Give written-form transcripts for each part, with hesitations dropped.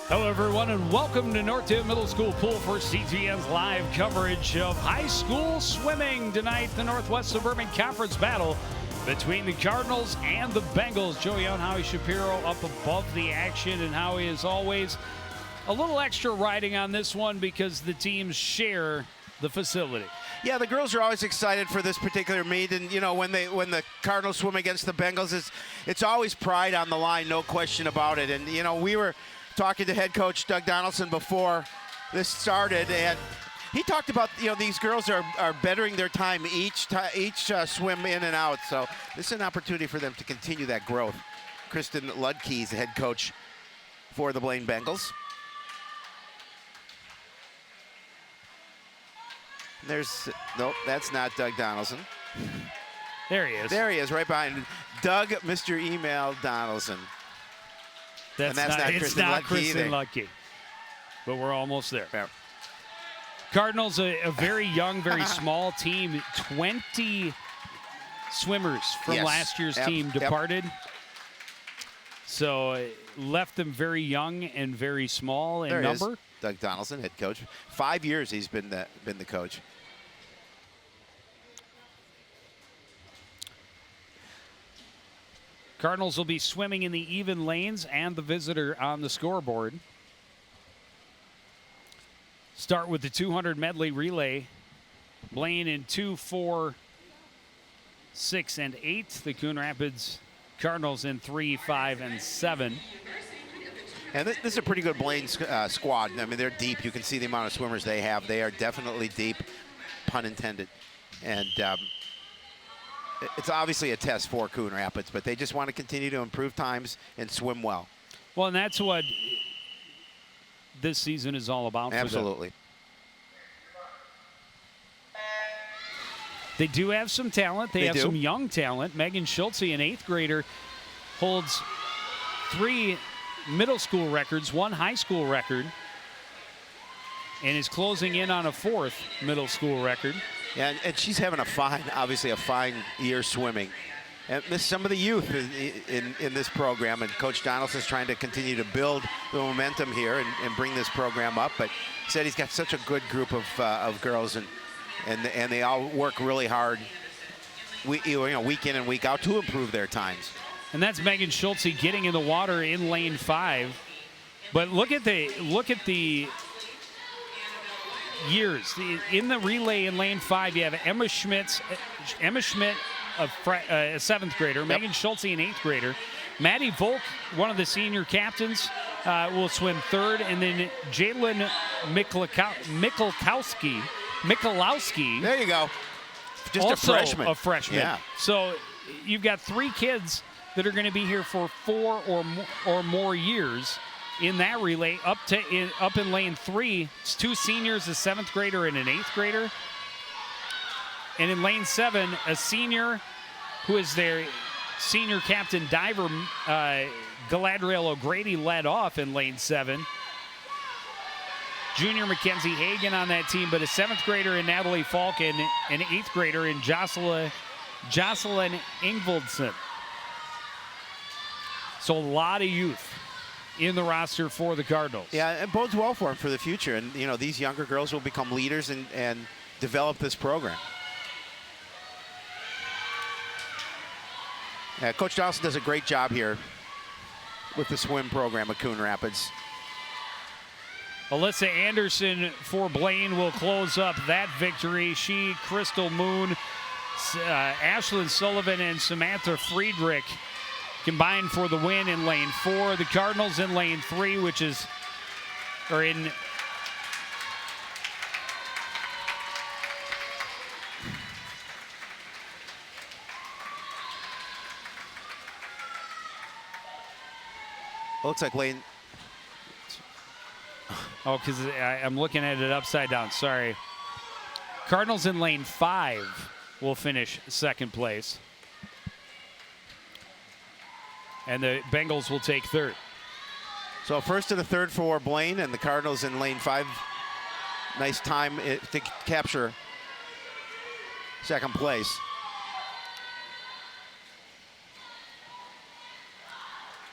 Hello, everyone, and welcome to North Dip Middle School Pool for CGN's live coverage of high school swimming. Tonight, the Northwest Suburban Conference battle between the Cardinals and the Bengals. Joey and Howie Shapiro up above the action, and Howie, as always, a little extra riding on this one because the teams share the facility. Yeah, the girls are always excited for this particular meet, and you know when the Cardinals swim against the Bengals, it's always pride on the line, no question about it. And you know, we were talking to head coach Doug Donaldson before this started, and he talked about, you know, these girls are bettering their time each swim in and out. So this is an opportunity for them to continue that growth. Kristen Ludke is the head coach for the Blaine Bengals. Nope, that's not Doug Donaldson. There he is. There he is, right behind Doug, Mr. Email Donaldson. That's not Kristen Ludke, but we're almost there. Yeah. Cardinals, a very young, very small team. 20 swimmers from last year's team departed. So left them very young and very small in number. Is Doug Donaldson, head coach. 5 years he's been the coach. Cardinals will be swimming in the even lanes and the visitor on the scoreboard. Start with the 200 medley relay. Blaine in 2, 4, 6, and 8. The Coon Rapids Cardinals in 3, 5, and 7. And this is a pretty good Blaine squad. I mean, they're deep. You can see the amount of swimmers they have. They are definitely deep, pun intended. And it's obviously a test for Coon Rapids, but they just want to continue to improve times and swim well. Well, and that's what this season is all about. Absolutely. They do have some talent. They have some young talent. Megan Schultze, an 8th grader, holds 3 middle school records, 1 high school record, and is closing in on a 4th middle school record. Yeah, and she's having obviously a fine year swimming. And some of the youth in this program, and Coach Donaldson's trying to continue to build the momentum here and bring this program up. But he said he's got such a good group of girls, and they all work really hard, week in and week out to improve their times. And that's Megan Schultze getting in the water in lane 5. But look at the years. In the relay in lane 5, you have Emma Schmidt, a 7th grader, Megan Schultze, an 8th grader. Maddie Volk, one of the senior captains, will swim 3rd, and then Jalen Michalowski. There you go. Just also a freshman. Yeah. So you've got 3 kids that are going to be here for 4 or more years in that relay. Up in lane 3, it's 2 seniors, a 7th grader and an 8th grader. And in lane 7, a senior who is their senior captain diver, Galadriel O'Grady, led off in lane 7. Junior Mackenzie Hagan on that team, but a 7th grader in Natalie Falk and an 8th grader in Jocelyn Ingvoldson. So a lot of youth in the roster for the Cardinals. Yeah, it bodes well for them for the future. And, you know, these younger girls will become leaders and develop this program. Yeah, Coach Donaldson does a great job here with the swim program at Coon Rapids. Alyssa Anderson for Blaine will close up that victory. She, Crystal Moon, Ashlyn Sullivan, and Samantha Friedrich combined for the win in lane 4. The Cardinals in lane 3, Looks like Lane. Oh, because I'm looking at it upside down. Sorry. Cardinals in lane 5 will finish 2nd place. And the Bengals will take 3rd. So 1st and a 3rd for Blaine, and the Cardinals in lane 5. Nice time to capture 2nd place.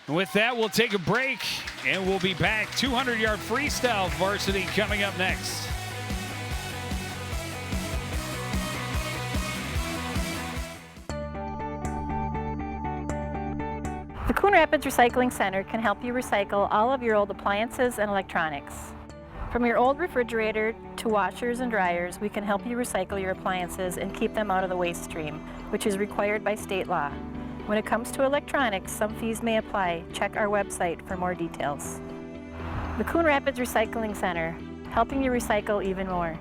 And with that, we'll take a break, and we'll be back. 200-yard freestyle varsity coming up next. The Coon Rapids Recycling Center can help you recycle all of your old appliances and electronics. From your old refrigerator to washers and dryers, we can help you recycle your appliances and keep them out of the waste stream, which is required by state law. When it comes to electronics, some fees may apply. Check our website for more details. The Coon Rapids Recycling Center, helping you recycle even more.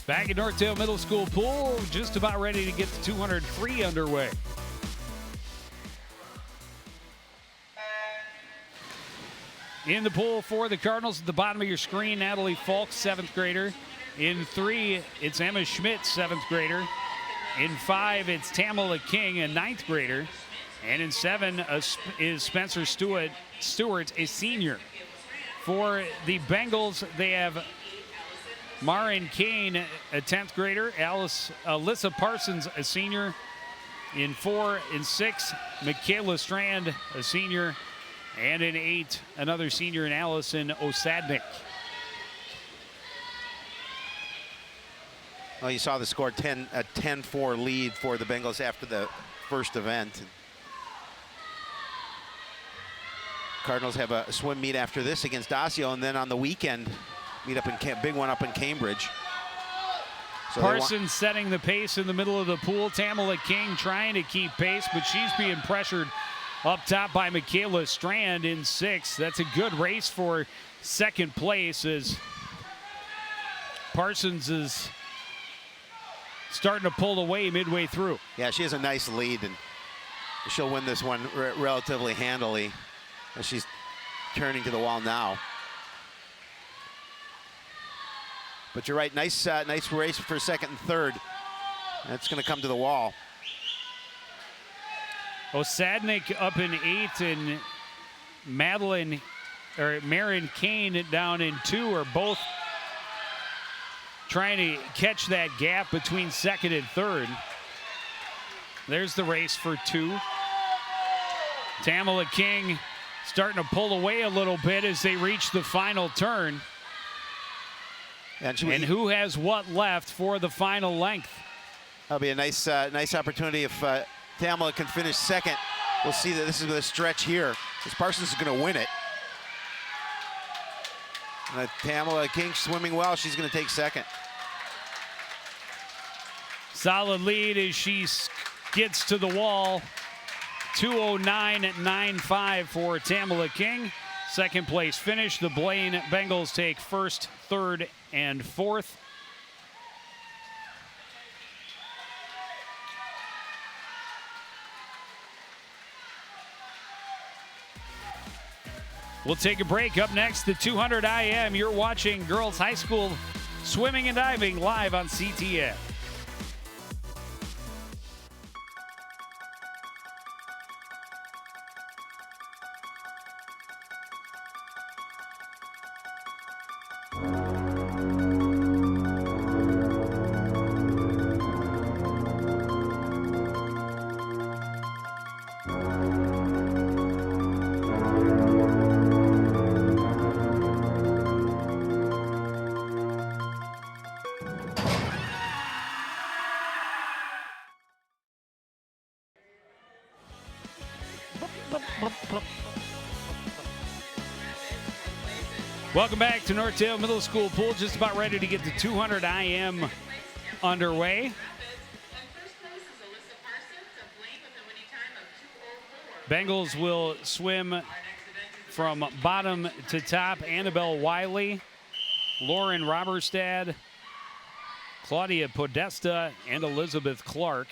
Back at Northdale Middle School pool, just about ready to get the 203 underway. In the pool for the Cardinals at the bottom of your screen, Natalie Falk, 7th grader. In 3, it's Emma Schmidt, 7th grader. In 5, it's Tamala King, a 9th grader. And in 7 is Spencer Stewart, a senior. For the Bengals, they have Marin Kane, a 10th grader. Alyssa Parsons, a senior. In 4, in 6, Michaela Strand, a senior. And in 8, another senior in Allison Osadnik. Well, you saw the score, a 10-4 lead for the Bengals after the first event. Cardinals have a swim meet after this against Osseo, and then on the weekend, meet up in big one up in Cambridge. So Parsons setting the pace in the middle of the pool. Tamala King trying to keep pace, but she's being pressured up top by Michaela Strand in 6. That's a good race for second place as Parsons is starting to pull away midway through. Yeah, she has a nice lead, and she'll win this one relatively handily as she's turning to the wall now. But you're right, nice race for second and third. That's going to come to the wall. Osadnik up in 8, and Marin Kane down in 2 are both trying to catch that gap between second and third. There's the race for 2. Tamala King starting to pull away a little bit as they reach the final turn. And who has what left for the final length? That'll be a nice opportunity if Tamala can finish second. We'll see that this is the stretch here, because Parsons is going to win it. And Tamala King swimming well, she's going to take second. Solid lead as she gets to the wall. 2:09.95 for Tamala King. Second place finish. The Blaine Bengals take first, third, and fourth. We'll take a break. Up next, the 200 IM. You're watching girls high school swimming and diving live on CTN. Welcome back to Northdale Middle School pool. Just about ready to get the 200 IM underway. Bengals will swim from bottom to top. Annabelle Wiley, Lauren Roberstad, Claudia Podesta, and Elizabeth Clark.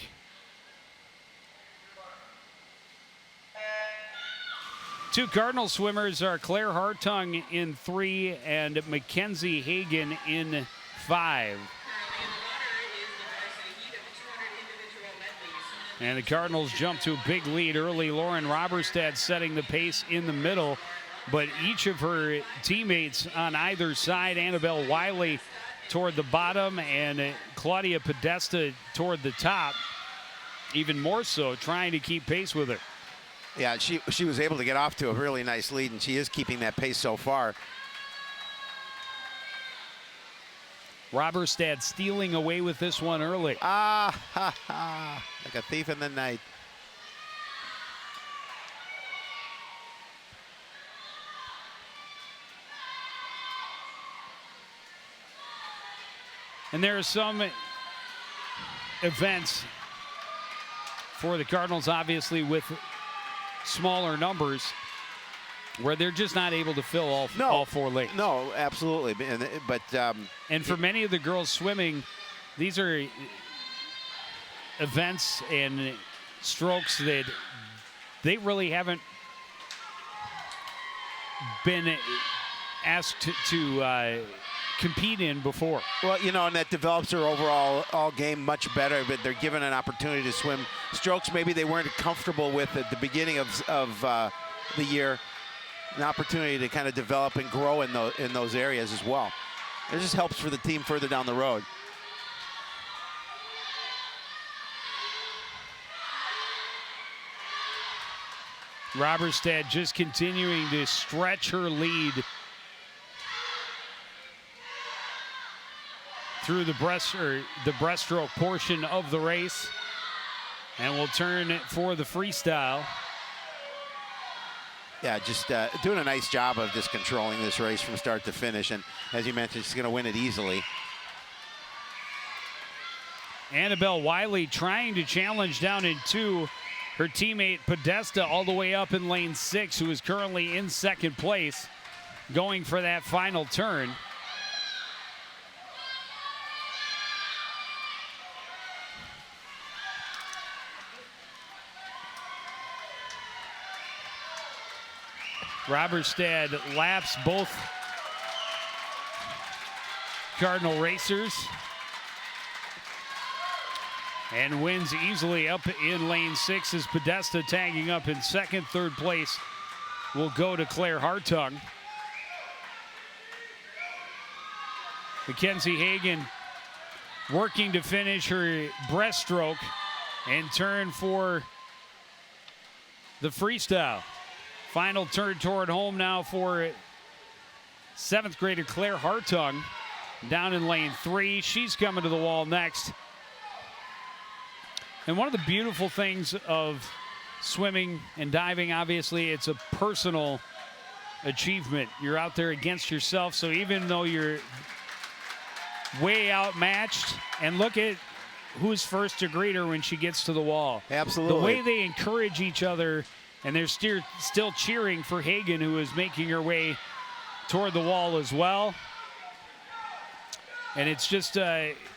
Two Cardinal swimmers are Claire Hartung in 3 and Mackenzie Hagan in 5. And the Cardinals jump to a big lead early. Lauren Roberstad setting the pace in the middle, but each of her teammates on either side, Annabelle Wiley toward the bottom, and Claudia Podesta toward the top, even more so, trying to keep pace with her. Yeah, she was able to get off to a really nice lead, and she is keeping that pace so far. Roberstad stealing away with this one early. Ah, ha, ha, like a thief in the night. And there are some events for the Cardinals, obviously, with smaller numbers, where they're just not able to fill all 4 lanes. No, absolutely. But and for many of the girls swimming, these are events and strokes that they really haven't been asked to compete in before. Well, you know, and that develops their overall game much better, but they're given an opportunity to swim strokes maybe they weren't comfortable with at the beginning of the year. An opportunity to kind of develop and grow in those areas as well. It just helps for the team further down the road. Roberstad just continuing to stretch her lead through the breaststroke portion of the race, and will turn it for the freestyle. Yeah, just doing a nice job of just controlling this race from start to finish, and as you mentioned, she's going to win it easily. Annabelle Wiley trying to challenge down in 2 her teammate Podesta all the way up in lane 6, who is currently in 2nd place, going for that final turn. Roberstad laps both Cardinal racers and wins easily up in lane 6 as Podesta tagging up in 2nd. 3rd place will go to Claire Hartung. Mackenzie Hagan working to finish her breaststroke and turn for the freestyle. Final turn toward home now for 7th grader Claire Hartung down in lane 3. She's coming to the wall next. And one of the beautiful things of swimming and diving, obviously, it's a personal achievement. You're out there against yourself, so even though you're way outmatched, and look at who's first to greet her when she gets to the wall. Absolutely. The way they encourage each other. And they're still cheering for Hagan, who is making her way toward the wall as well. And it's just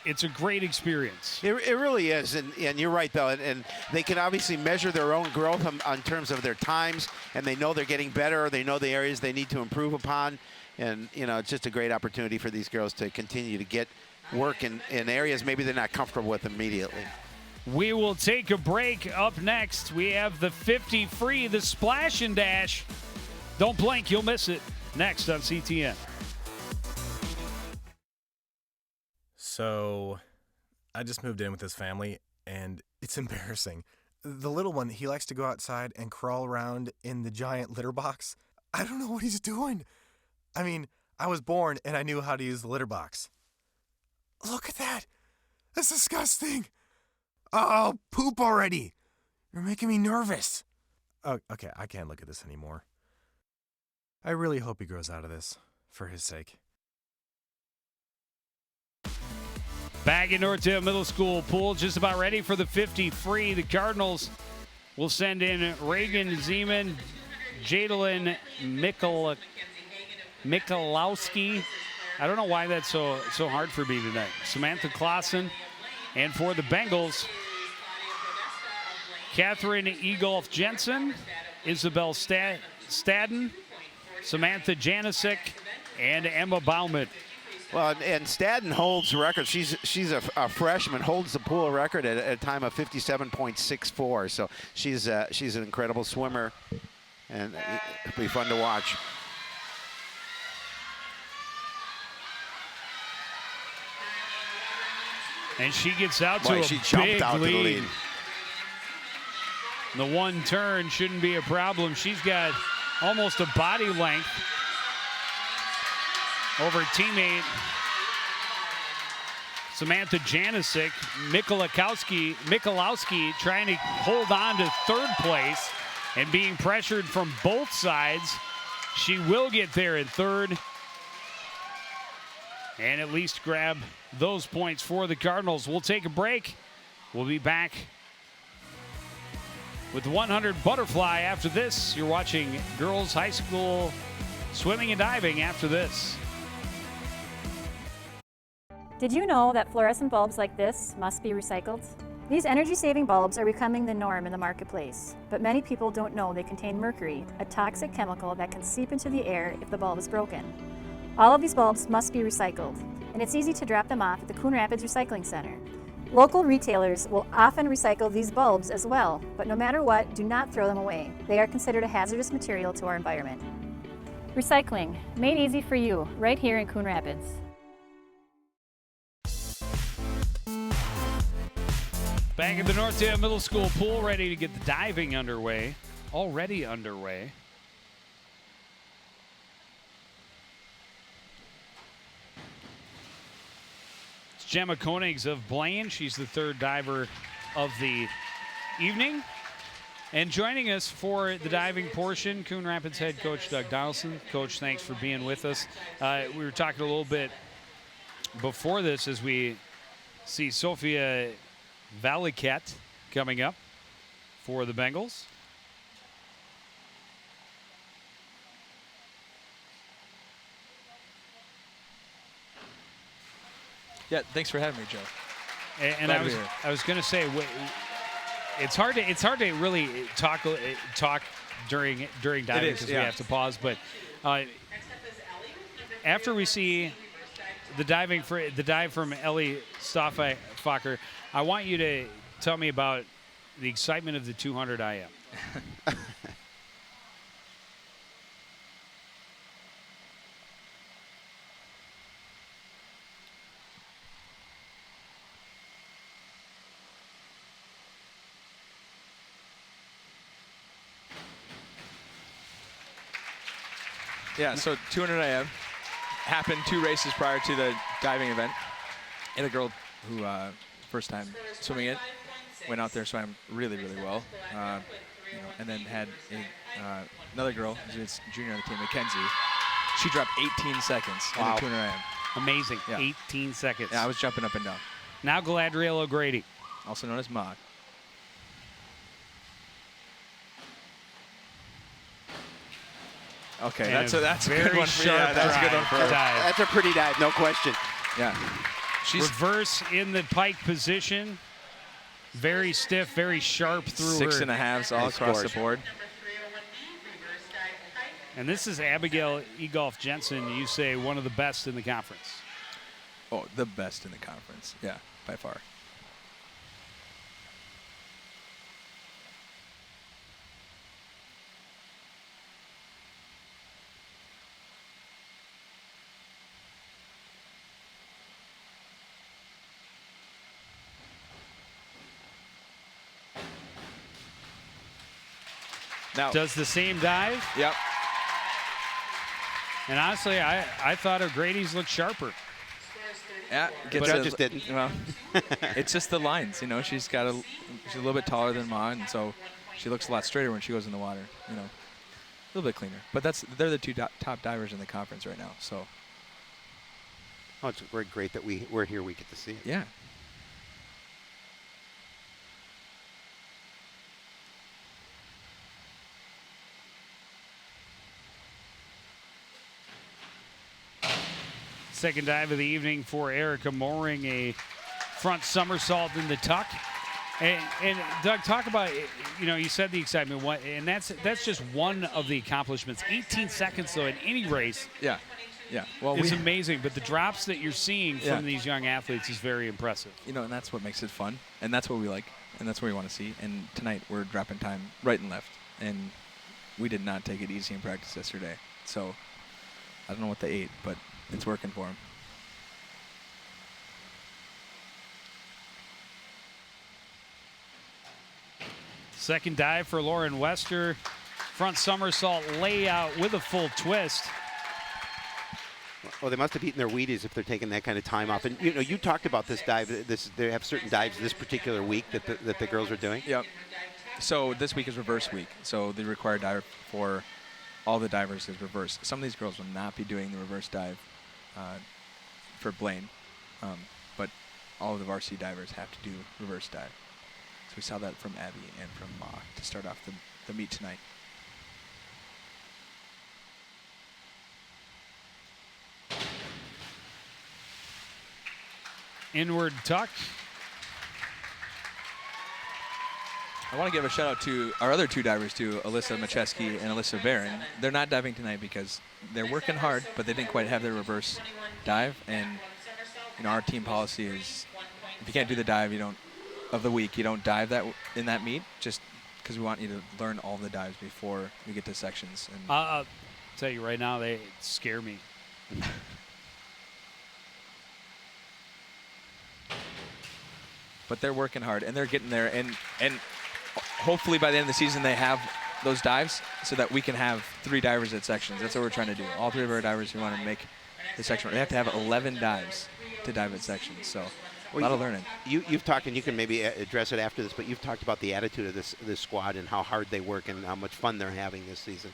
it's a great experience. It really is, and you're right, though. And they can obviously measure their own growth on terms of their times, and they know they're getting better. They know the areas they need to improve upon. And, you know, it's just a great opportunity for these girls to continue to get work in areas maybe they're not comfortable with immediately. We will take a break. Up next, we have the 50 free, the splash and dash. Don't blink, you'll miss it. Next on CTN. So, I just moved in with his family, and it's embarrassing. The little one, he likes to go outside and crawl around in the giant litter box. I don't know what he's doing. I mean, I was born, and I knew how to use the litter box. Look at that. That's disgusting. Oh, poop already. You're making me nervous. Oh, okay, I can't look at this anymore. I really hope he grows out of this, for his sake. Back in Northdale Middle School pool, just about ready for the 50 free. The Cardinals will send in Reagan Zeman, Jadalyn Michalowski. I don't know why that's so hard for me tonight. Samantha Clausen. And for the Bengals, Catherine Egolf Jensen, Isabel Stadden, Samantha Janisic, and Emma Baumann. Well, and Stadden holds records. She's a freshman, holds the pool record at a time of 57.64. So she's an incredible swimmer, and it'll be fun to watch. And she gets out to Boy, a she jumped big out to the lead. lead. The one turn shouldn't be a problem. She's got almost a body length over teammate Samantha Janisic. Michalowski trying to hold on to third place and being pressured from both sides. She will get there in third and at least grab those points for the Cardinals. We'll take a break. We'll be back with 100 butterfly after this. You're watching girls high school swimming and diving after this. Did you know that fluorescent bulbs like this must be recycled? These energy-saving bulbs are becoming the norm in the marketplace, but many people don't know they contain mercury, a toxic chemical that can seep into the air if the bulb is broken. All of these bulbs must be recycled, and it's easy to drop them off at the Coon Rapids Recycling Center. Local retailers will often recycle these bulbs as well, but no matter what, do not throw them away. They are considered a hazardous material to our environment. Recycling, made easy for you, right here in Coon Rapids. Back at the Northdale Middle School pool, ready to get the diving underway. Already underway. It's Gemma Koenigs of Blaine. She's the third diver of the evening. And joining us for the diving portion, Coon Rapids head coach Doug Donaldson. Coach, thanks for being with us. We were talking a little bit before this as we see Sophia Valiquette coming up for the Bengals. Yeah, thanks for having me, Joe. And I was going to say, it's hard to really talk during diving because we have to pause. But after we see the dive from Ellie Stoffacher, I want you to tell me about the excitement of the 200 IM. Yeah, so 200 IM happened 2 races prior to the diving event. And a girl who first time swimming it went out there, swam really, really well. And then had another girl who's a junior on the team, Mackenzie. She dropped 18 seconds in the 200 IM. Amazing, Yeah. 18 seconds. Yeah, I was jumping up and down. Now Galadriel O'Grady. Also known as Maud. Okay, And that's a very good one for you. sharp Yeah, that's a good one for her. dive. That's a pretty dive, no question. Yeah. She's Reverse in the pike position. Very stiff, very sharp through 6.5s all Nice across scores. the board. And this is Abigail Egolf Jensen, you say one of the best in the conference. Oh, the best in the conference. Yeah, by far. Now, Does the same dive. yep. And honestly, I thought O'Grady's looked sharper. Yeah, But I just didn't. Well, it's just the lines, you know. She's a little bit taller than Ma, and so she looks a lot straighter when she goes in the water. You know, a little bit cleaner. But they're the 2 top divers in the conference right now. So Oh, it's great that we're here. We get to see it. yeah. Second dive of the evening for Erica Mooring, a front somersault in the tuck. And Doug, talk about, you know, you said the excitement, and that's just one of the accomplishments. 18 seconds, though, in any race. Yeah. Yeah. Well, It's amazing, but the drops that you're seeing Yeah. from these young athletes is very impressive. you know, and that's what makes it fun, and that's what we like, and that's what we want to see. And tonight we're dropping time right and left, and we did not take it easy in practice yesterday. So I don't know what they ate, but it's working for them. Second dive for Lauren Wester. Front somersault layout with a full twist. Well, they must have eaten their Wheaties if they're taking that kind of time off. And you know, you talked about this dive. They have certain dives this particular week that the girls are doing. Yep. So this week is reverse week. So the required dive for all the divers is reverse. Some of these girls will not be doing the reverse dive for Blaine, but all of the varsity divers have to do reverse dive. So we saw that from Abby and from Ma to start off the meet tonight. Inward tuck. I want to give a shout out to our other two divers, too, Alyssa Macheski and Alyssa Barron. They're not diving tonight because they're working hard, but they didn't quite have their reverse dive. And you know, our team policy is if you can't do the dive, of the week, you don't dive that in that meet, just because we want you to learn all the dives before we get to sections. And I'll tell you right now, they scare me. But they're working hard and they're getting there, and hopefully by the end of the season they have those dives so that we can have 3 divers at sections. That's what we're trying to do. All 3 of our divers who want to make the section, they have to have 11 dives to dive at sections. So a lot of learning. You've talked, and you can maybe address it after this, but you've talked about the attitude of this squad and how hard they work and how much fun they're having this season.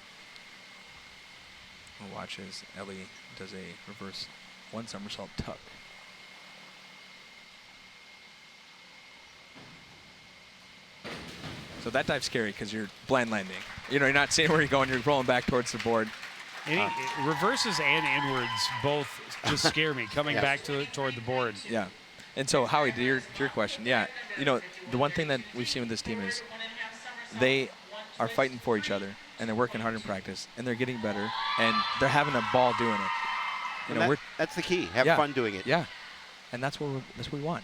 We'll watch as Ellie does a reverse 1 somersault tuck. So that dive's scary because you're blind landing. You know, you're not seeing where you're going. You're rolling back towards the board. Reverses and inwards both just scare me, coming back toward the board. Yeah. And so, Howie, to your question, yeah, you know, the one thing that we've seen with this team is they are fighting for each other, and they're working hard in practice, and they're getting better, and they're having a ball doing it. You know, that's the key. Have fun doing it. Yeah. And that's what we want.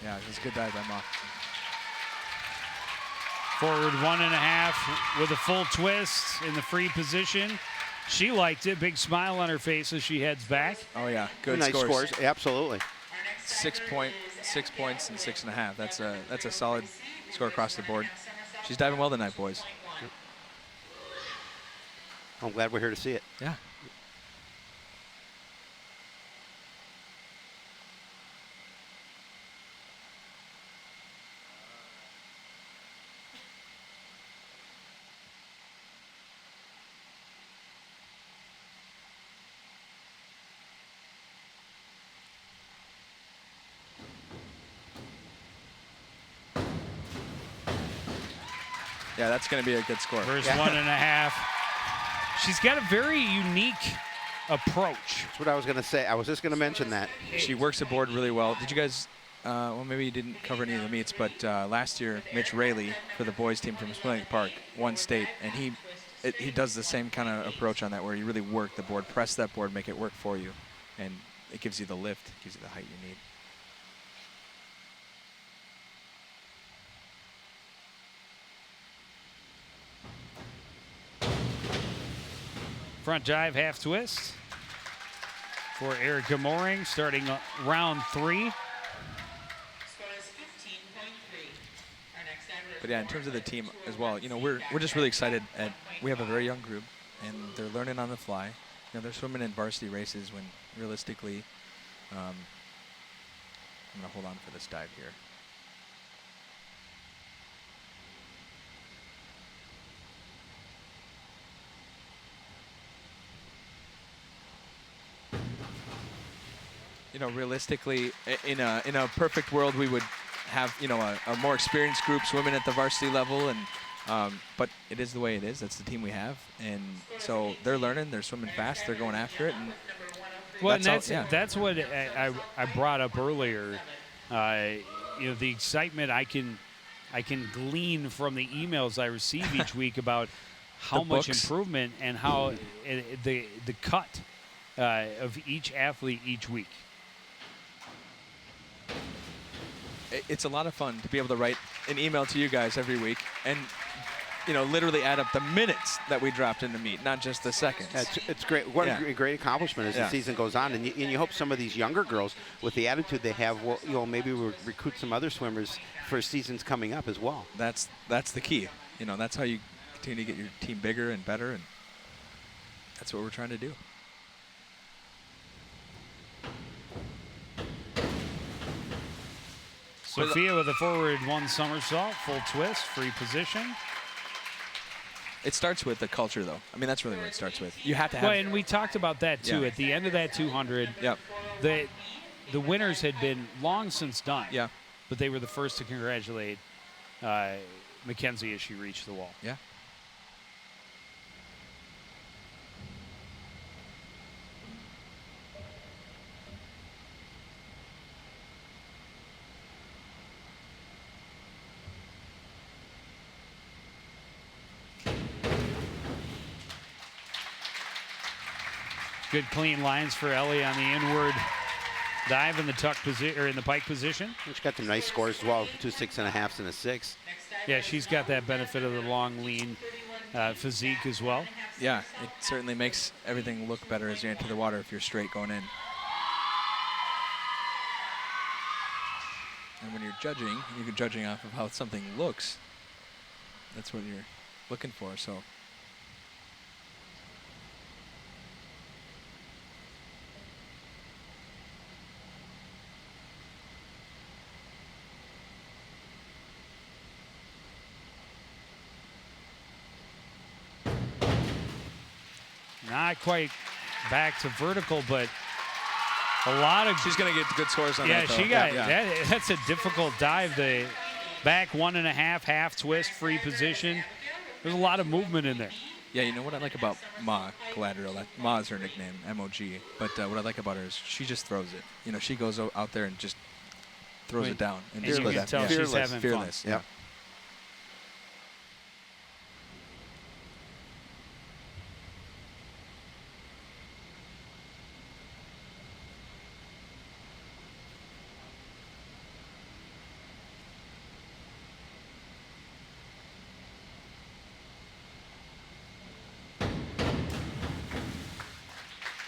Yeah, it was a good dive by Ma. Forward 1.5 with a full twist in the free position. She liked it. Big smile on her face as she heads back. Oh, yeah. Good nice scores. Absolutely. 6 points and 6.5. That's a solid score across the board. She's diving well tonight, boys. I'm glad we're here to see it. Yeah. Yeah, that's going to be a good score. First 1.5. She's got a very unique approach. That's what I was going to say. I was just going to mention that. She works the board really well. Did you guys, well, maybe you didn't cover any of the meets, but last year, Mitch Rayleigh for the boys team from Spring Lake Park won state, and he does the same kind of approach on that where you really work the board, press that board, make it work for you, and it gives you the lift, gives you the height you need. Front jive, half twist for Erica Mooring, starting round 3. But yeah, in terms of the team as well, you know, we're just really excited. We have a very young group, and they're learning on the fly. You know, they're swimming in varsity races when realistically, I'm gonna hold on for this dive here. You know, realistically, in a perfect world, we would have, you know, a more experienced group swimming at the varsity level, and but it is the way it is. That's the team we have, and so they're learning, they're swimming fast, they're going after it, and well, that's what I brought up earlier. You know, the excitement I can glean from the emails I receive each week about how much improvement and how the cut of each athlete each week. It's a lot of fun to be able to write an email to you guys every week, and literally add up the minutes that we dropped in the meet, not just the seconds. It's great. What a great accomplishment as the season goes on, and you hope some of these younger girls, with the attitude they have, will maybe recruit some other swimmers for seasons coming up as well. That's the key. That's how you continue to get your team bigger and better, and that's what we're trying to do. Sophia with a forward 1 somersault, full twist, free position. It starts with the culture, though. I mean, that's really what it starts with. You have to have. Well, and we talked about that too. At the end of that 200, the winners had been long since done. Yeah. But they were the first to congratulate Mackenzie as she reached the wall. Yeah. Good clean lines for Ellie on the inward dive in the tuck position or in the pike position. She's got some nice scores as well, 2 6.5s and a 6. Yeah, she's got that benefit of the long, lean physique as well. Yeah, it certainly makes everything look better as you enter the water if you're straight going in. And when you're judging off of how something looks, that's what you're looking for. So. Not quite back to vertical, but a lot of. She's going to get good scores on that. Yeah, she got that's a difficult dive. The back 1.5, half twist, free position. There's a lot of movement in there. Yeah, you know what I like about Ma Galadriel? Ma is her nickname, M-O-G. But what I like about her is she just throws it. She goes out there and just throws it down. And you can tell she's having fearless. fun. Yeah.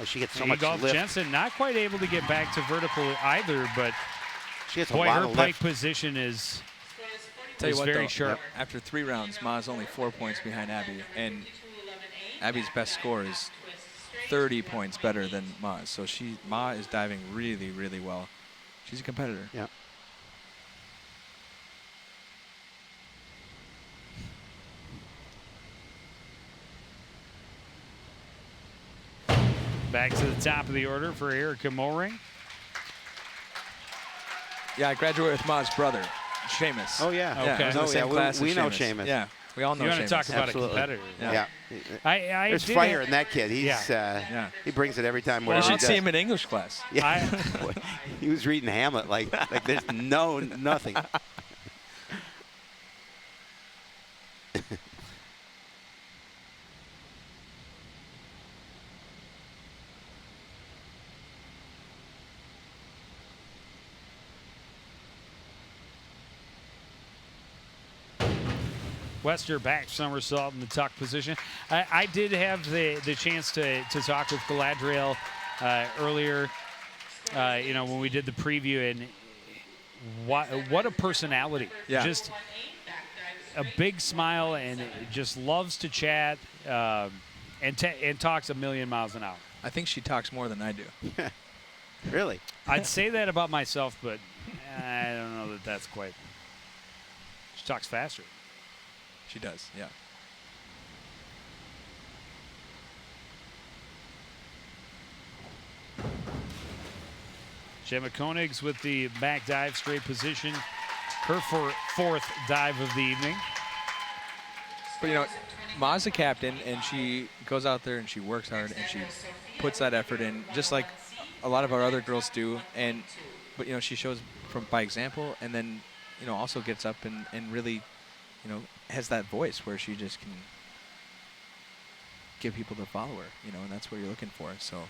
She gets so much lift. Jensen not quite able to get back to vertical either, but she has boy, a lot her of pike lift. Position is very sharp. After 3 rounds, Ma's only 4 points behind Abby, and Abby's best score is 30 points better than Ma's. So Ma is diving really, really well. She's a competitor. Yeah. Back to the top of the order for Erica Moring. Yeah, I graduated with Ma's brother, Seamus. Oh, yeah. Okay. I was in the same class we as know Seamus. Seamus. Yeah, we all know You Seamus. want to talk about Absolutely. a competitor. Yeah. There's There's fire in that kid. He's he brings it every time. You Wherever he should does. see him in English class. Yeah. He was reading Hamlet like there's nothing. Wester back somersault in the tuck position. I did have the chance to talk with Galadriel earlier, when we did the preview, and what a personality. Yeah. Just a big smile and just loves to chat and talks a million miles an hour. I think she talks more than I do. Really? I'd say that about myself, but I don't know that that's quite. She talks faster. She does, yeah. Gemma Koenigs with the back dive, straight position. Her fourth dive of the evening. But Ma's a captain, and she goes out there and she works hard and she puts that effort in, just like a lot of our other girls do. But she shows by example, and then also gets up and really has that voice where she just can get people to follow her, and that's what you're looking for. So.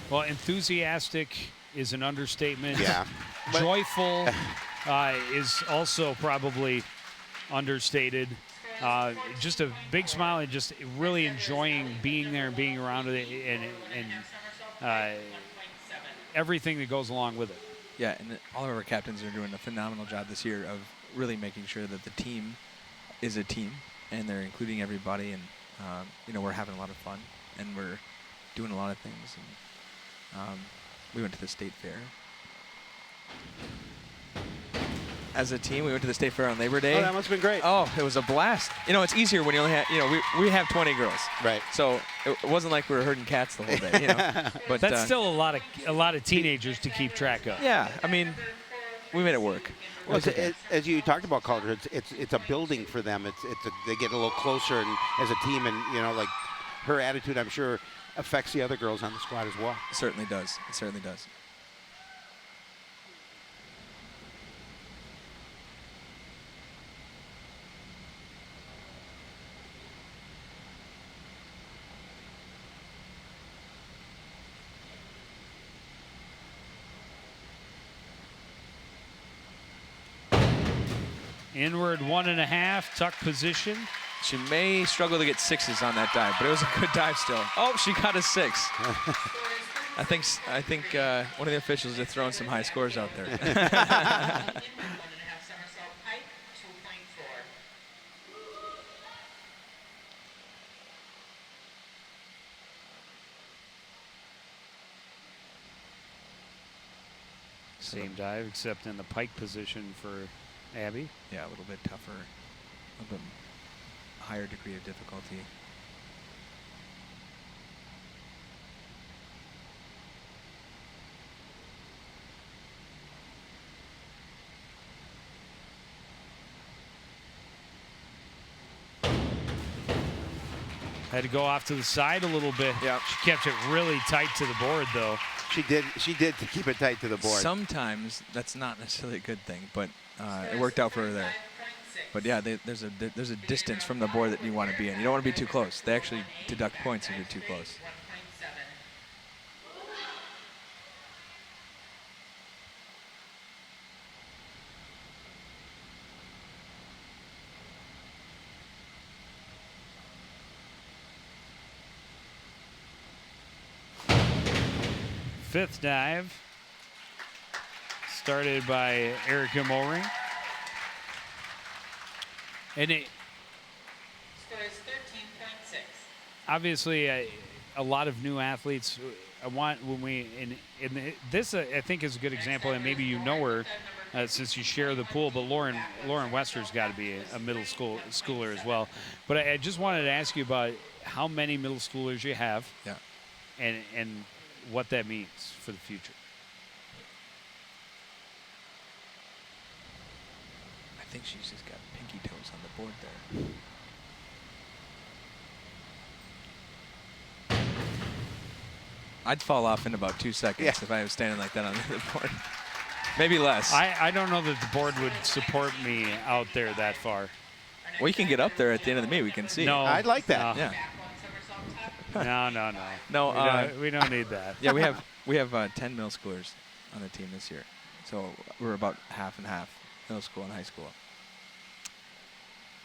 Well, enthusiastic is an understatement. Yeah. Joyful, is also probably understated. Just a big smile and just really enjoying being there and being around it and everything that goes along with it. Yeah, and all of our captains are doing a phenomenal job this year of really making sure that the team is a team, and they're including everybody, and we're having a lot of fun, and we're doing a lot of things. And we went to the state fair. As a team, we went to the state fair on Labor Day. Oh, that must have been great. Oh, it was a blast. It's easier when you only have, we have 20 girls. Right. So it wasn't like we were herding cats the whole day, But that's still a lot of teenagers to keep track of. Yeah, I mean, we made it work. Well, as you talked about culture, it's a building for them. They get a little closer and as a team, and like her attitude, I'm sure, affects the other girls on the squad as well. It certainly does. It certainly does. Inward 1.5, tuck position. She may struggle to get 6s on that dive, but it was a good dive still. Oh, she got a 6. I think one of the officials is throwing some high scores out there. Same dive, except in the pike position for Abby. Yeah, a little bit tougher, a little bit higher degree of difficulty. Had to go off to the side a little bit. Yeah. She kept it really tight to the board, though. She did to keep it tight to the board. Sometimes that's not necessarily a good thing, but it worked out for her there. But yeah, there's a distance from the board that you want to be in. You don't want to be too close. They actually deduct points if you're too close. Fifth dive, started by Erica Moring. And it Score is 13.6. obviously a lot of new athletes. I want when we in this I think is a good example, and maybe you know her since you share the pool. But Lauren Wester's got to be a middle schooler as well. But I just wanted to ask you about how many middle schoolers you have, Yeah. and what that means for the future. I think she's just got pinky toes on the board there. I'd fall off in about 2 seconds if I was standing like that on the board. Maybe less. I don't know that the board would support me out there that far. Well, you can get up there at the end of the meet. We can see. No, I'd like that. Yeah. No. We don't need that. Yeah, we have 10 middle schoolers on the team this year, so we're about half and half, middle school and high school.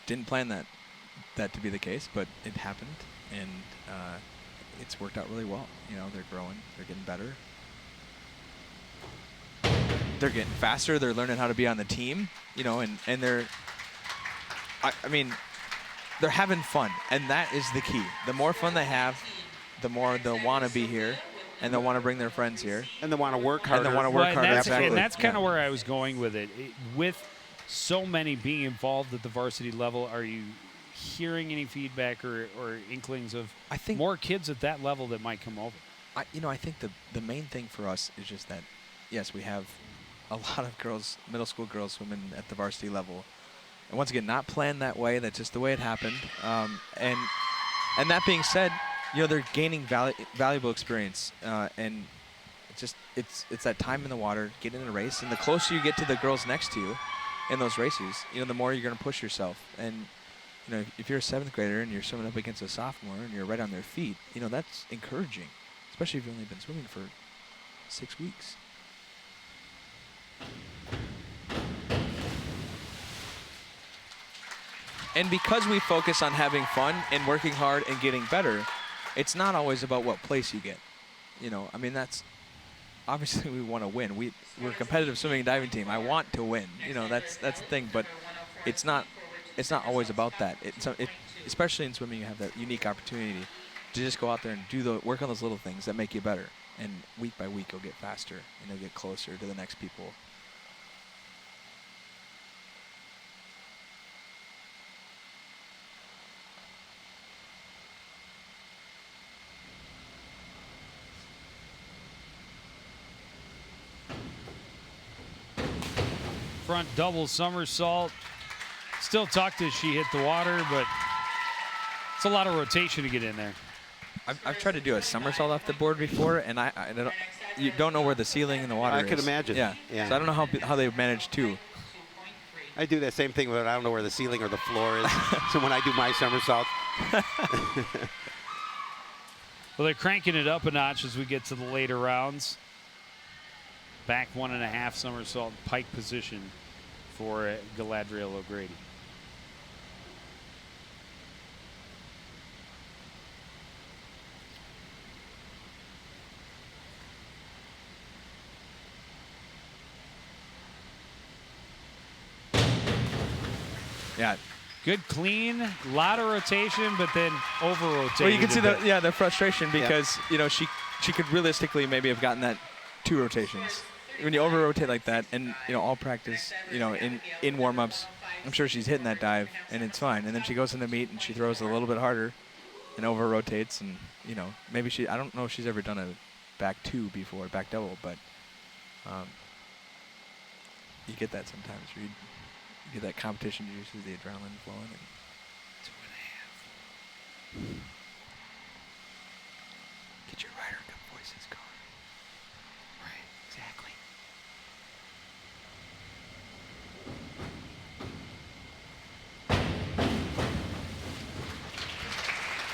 Didn't plan that to be the case, but it happened, and it's worked out really well. They're growing, they're getting better, they're getting faster, they're learning how to be on the team, and they're, I mean, they're having fun, and that is the key. The more fun they have, the more they'll want to be here, and they'll want to bring their friends here. And they want to work harder. And they want to work harder. And that's kind of where I was going with it. With so many being involved at the varsity level, are you hearing any feedback or inklings of more kids at that level that might come over? I think the main thing for us is just that, yes, we have a lot of girls, middle school girls swimming at the varsity level. And once again, not planned that way. That's just the way it happened. And that being said, they're gaining valuable experience. And it's that time in the water, getting in a race. And the closer you get to the girls next to you in those races, the more you're going to push yourself. And if you're a 7th grader and you're swimming up against a sophomore and you're right on their feet, that's encouraging, especially if you've only been swimming for 6 weeks. And because we focus on having fun and working hard and getting better, it's not always about what place you get. You know, I mean, that's obviously we want to win. We're a competitive swimming and diving team. I want to win. You know, that's the thing. But it's not always about that. Especially in swimming, you have that unique opportunity to just go out there and work on those little things that make you better. And week by week, you'll get faster and you'll get closer to the next people. Front double somersault. Still tucked as she hit the water, but it's a lot of rotation to get in there. I've tried to do a somersault off the board before, and you don't know where the ceiling and the water is. I could imagine. Yeah. So I don't know how they managed to. I do that same thing, but I don't know where the ceiling or the floor is. So when I do my somersault. Well, they're cranking it up a notch as we get to the later rounds. Back 1.5 somersault pike position for Galadriel O'Grady. Yeah. Good clean, lot of rotation, but then over-rotated. Well, you can see the frustration because you know she could realistically maybe have gotten that 2 rotations. When you over-rotate like that, and you know all practice, you know in warm-ups, I'm sure she's hitting that dive and it's fine. And then she goes in the meet and she throws a little bit harder, and over-rotates, and you know maybe I don't know if she's ever done a back 2 before, back double, but you get that sometimes. You get that competition juices, the adrenaline flowing. And 2.5. Get your Ryder Cup voices going. Right, exactly.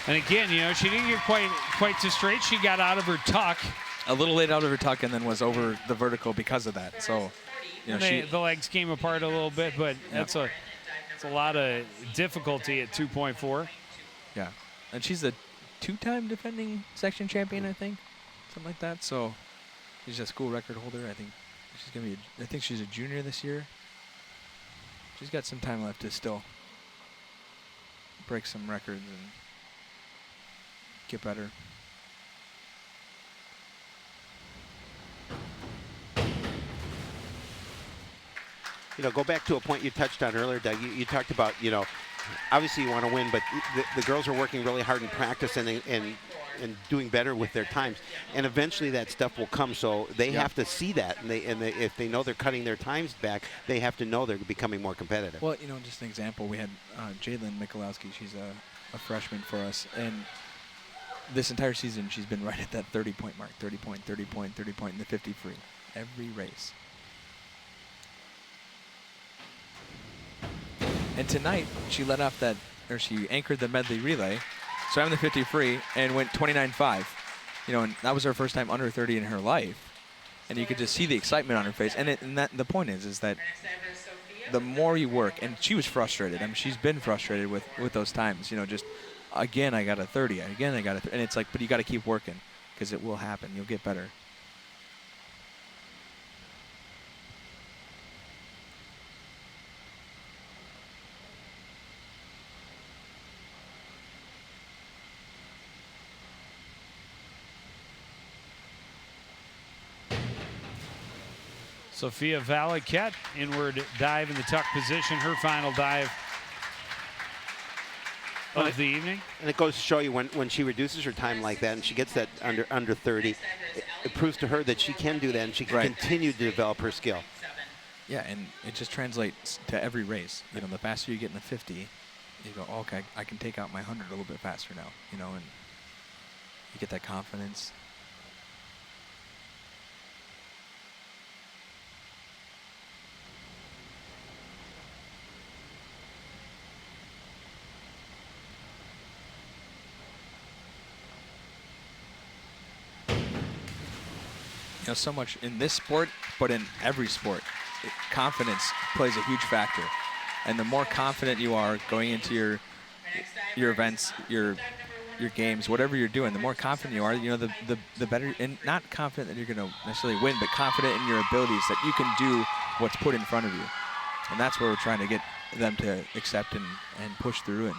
And again, you know, she didn't get quite too straight. She got out of her tuck. A little late out of her tuck and then was over the vertical because of that. So, you know, the legs came apart a little bit, but it's a lot of difficulty at 2.4. Yeah, and she's a 2-time defending section champion, I think, something like that. So she's a school record holder. I think she's gonna be. I think she's a junior this year. She's got some time left to still break some records and get better. You know, go back to a point you touched on earlier, Doug. You talked about, you know, obviously you want to win, but the girls are working really hard in practice and doing better with their times. And eventually that stuff will come, so they have to see that. And if they know they're cutting their times back, they have to know they're becoming more competitive. Well, you know, just an example, we had Jalen Michalowski. She's a freshman for us. And this entire season, she's been right at that 30-point mark, 30 point, 30 point, 30 point in the 50 free. Every race. And tonight, she let off she anchored the medley relay, swam the 50 free, and went 29.5. You know, and that was her first time under 30 in her life. And you could just see the excitement on her face. And the point is that the more you work, and she was frustrated. I mean, she's been frustrated with those times. You know, just, again, I got a 30. Again, I got a 30. And it's like, but you got to keep working because it will happen. You'll get better. Sophia Valaket, inward dive in the tuck position, her final dive of the evening. And it goes to show you when she reduces her time like that and she gets that under 30, it proves to her that she can do that and she can continue to develop her skill. Yeah, and it just translates to every race. You know, the faster you get in the 50, you go, oh, okay, I can take out my 100 a little bit faster now, you know, and you get that confidence. You know, so much in this sport, but in every sport, confidence plays a huge factor. And the more confident you are going into your events, your games, whatever you're doing, the more confident you are, you know, the better, and not confident that you're going to necessarily win, but confident in your abilities that you can do what's put in front of you. And that's where we're trying to get them to accept and push through and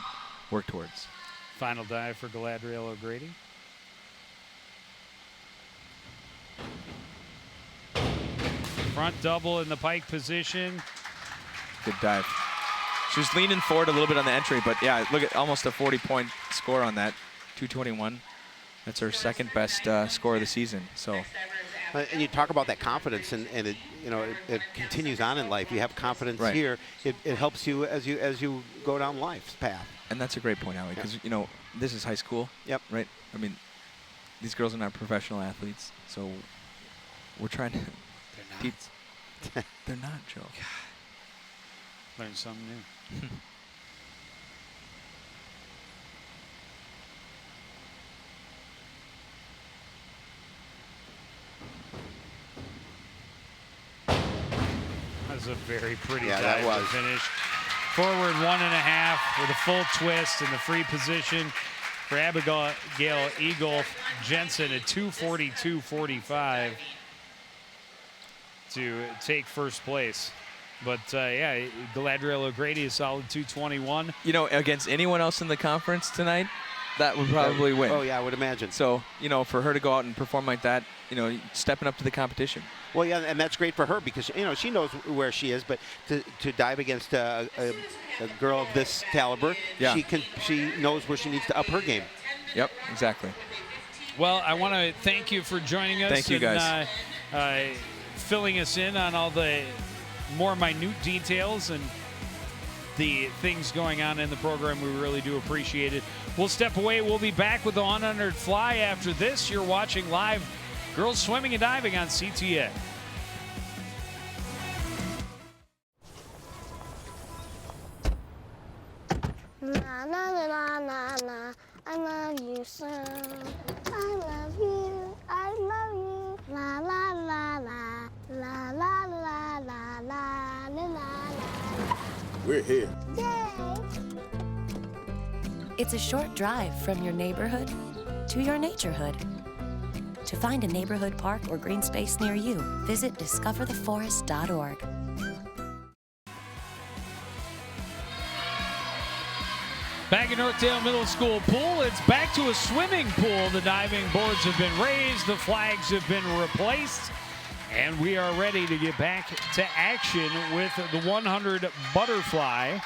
work towards. Final dive for Galadriel O'Grady. Front double in the pike position. Good dive. She was leaning forward a little bit on the entry, but yeah, look at almost a 40-point score on that. 221. That's her second best score of the season. So. And you talk about that confidence, and it, you know, it continues on in life. You have confidence here. It helps you as you go down life's path. And that's a great point, Allie, because you know this is high school. Yep. Right. I mean, these girls are not professional athletes, so we're trying to. They're not. They're not, Joe. Learn something new. That was a very pretty dive to finish. Forward 1.5 with a full twist in the free position for Abigail Eagle Jensen at 242.45 to take first place. But yeah, Galadriel O'Grady a solid 221. You know, against anyone else in the conference tonight, that would probably win. Oh yeah, I would imagine. So, you know, for her to go out and perform like that, you know, stepping up to the competition. Well, yeah, and that's great for her because, you know, she knows where she is, but to dive against a girl of this caliber, she knows where she needs to up her game. Yep, exactly. Well, I want to thank you for joining us. Thank you, guys. Filling us in on all the more minute details and the things going on in the program. We really do appreciate it. We'll step away. We'll be back with the 100 fly after this. You're watching live girls swimming and diving on CTN. Na na na na na, I love you so. I love you, I love you. La la la la, la la la la la la la. We're here. Yay! It's a short drive from your neighborhood to your naturehood. To find a neighborhood park or green space near you, visit discovertheforest.org. Back at Northdale Middle School pool, it's back to a swimming pool. The diving boards have been raised, the flags have been replaced, and we are ready to get back to action with the 100 butterfly.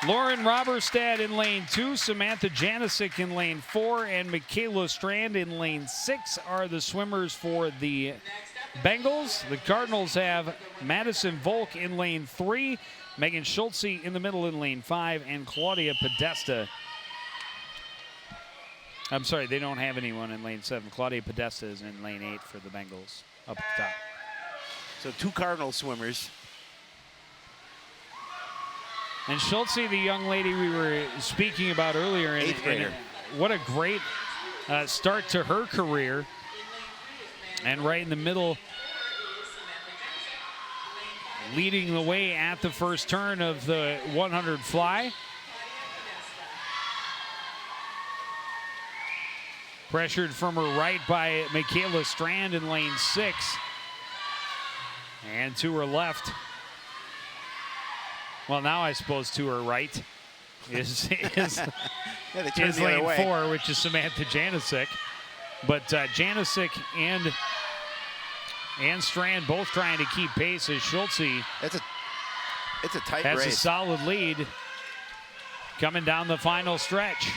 Lauren Roberstad in lane 2, Samantha Janisic in lane 4, and Michaela Strand in lane 6 are the swimmers for the Bengals. The Cardinals have Madison Volk in lane 3, Megan Schultze in the middle in lane 5, and Claudia Podesta. I'm sorry, they don't have anyone in lane 7. Claudia Podesta is in lane 8 for the Bengals up at the top. So 2 Cardinal swimmers. And Schultze, the young lady we were speaking about earlier, and 8th grader. What a great start to her career. And right in the middle, leading the way at the first turn of the 100 fly. Pressured from her right by Michaela Strand in lane 6. And to her left, well, now I suppose to her right is lane 4, which is Samantha Janisic. But Janisic and Strand both trying to keep pace as Schultze It's a tight has race. a solid lead coming down the final stretch.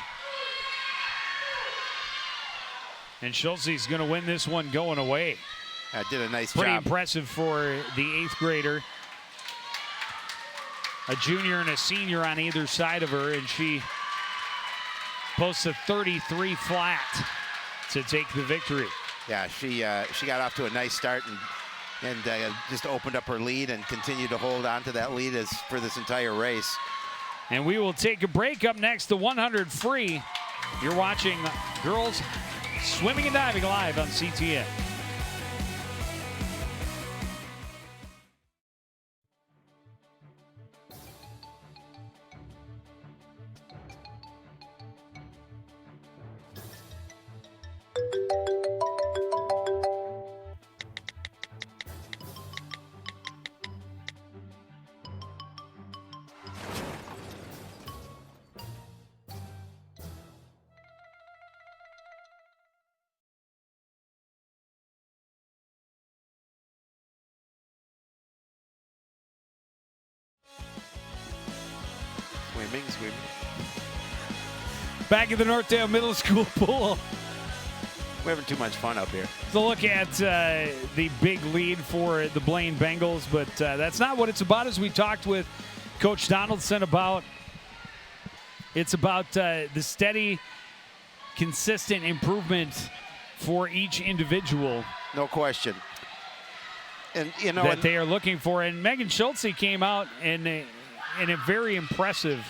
And Schultze's going to win this one going away. Did a nice Pretty job. impressive for the 8th grader. A junior and a senior on either side of her, and she posts a 33 flat to take the victory. Yeah, she got off to a nice start and just opened up her lead and continued to hold on to that lead for this entire race. And we will take a break. Up next, the 100 free. You're watching girls swimming and diving live on CTN. Swimming. Back at the Northdale Middle School pool. We're having too much fun up here. So look at the big lead for the Blaine Bengals, but that's not what it's about, as we talked with Coach Donaldson about. It's about the steady, consistent improvement for each individual. No question. And you know that they are looking for. And Megan Schultze came out in a very impressive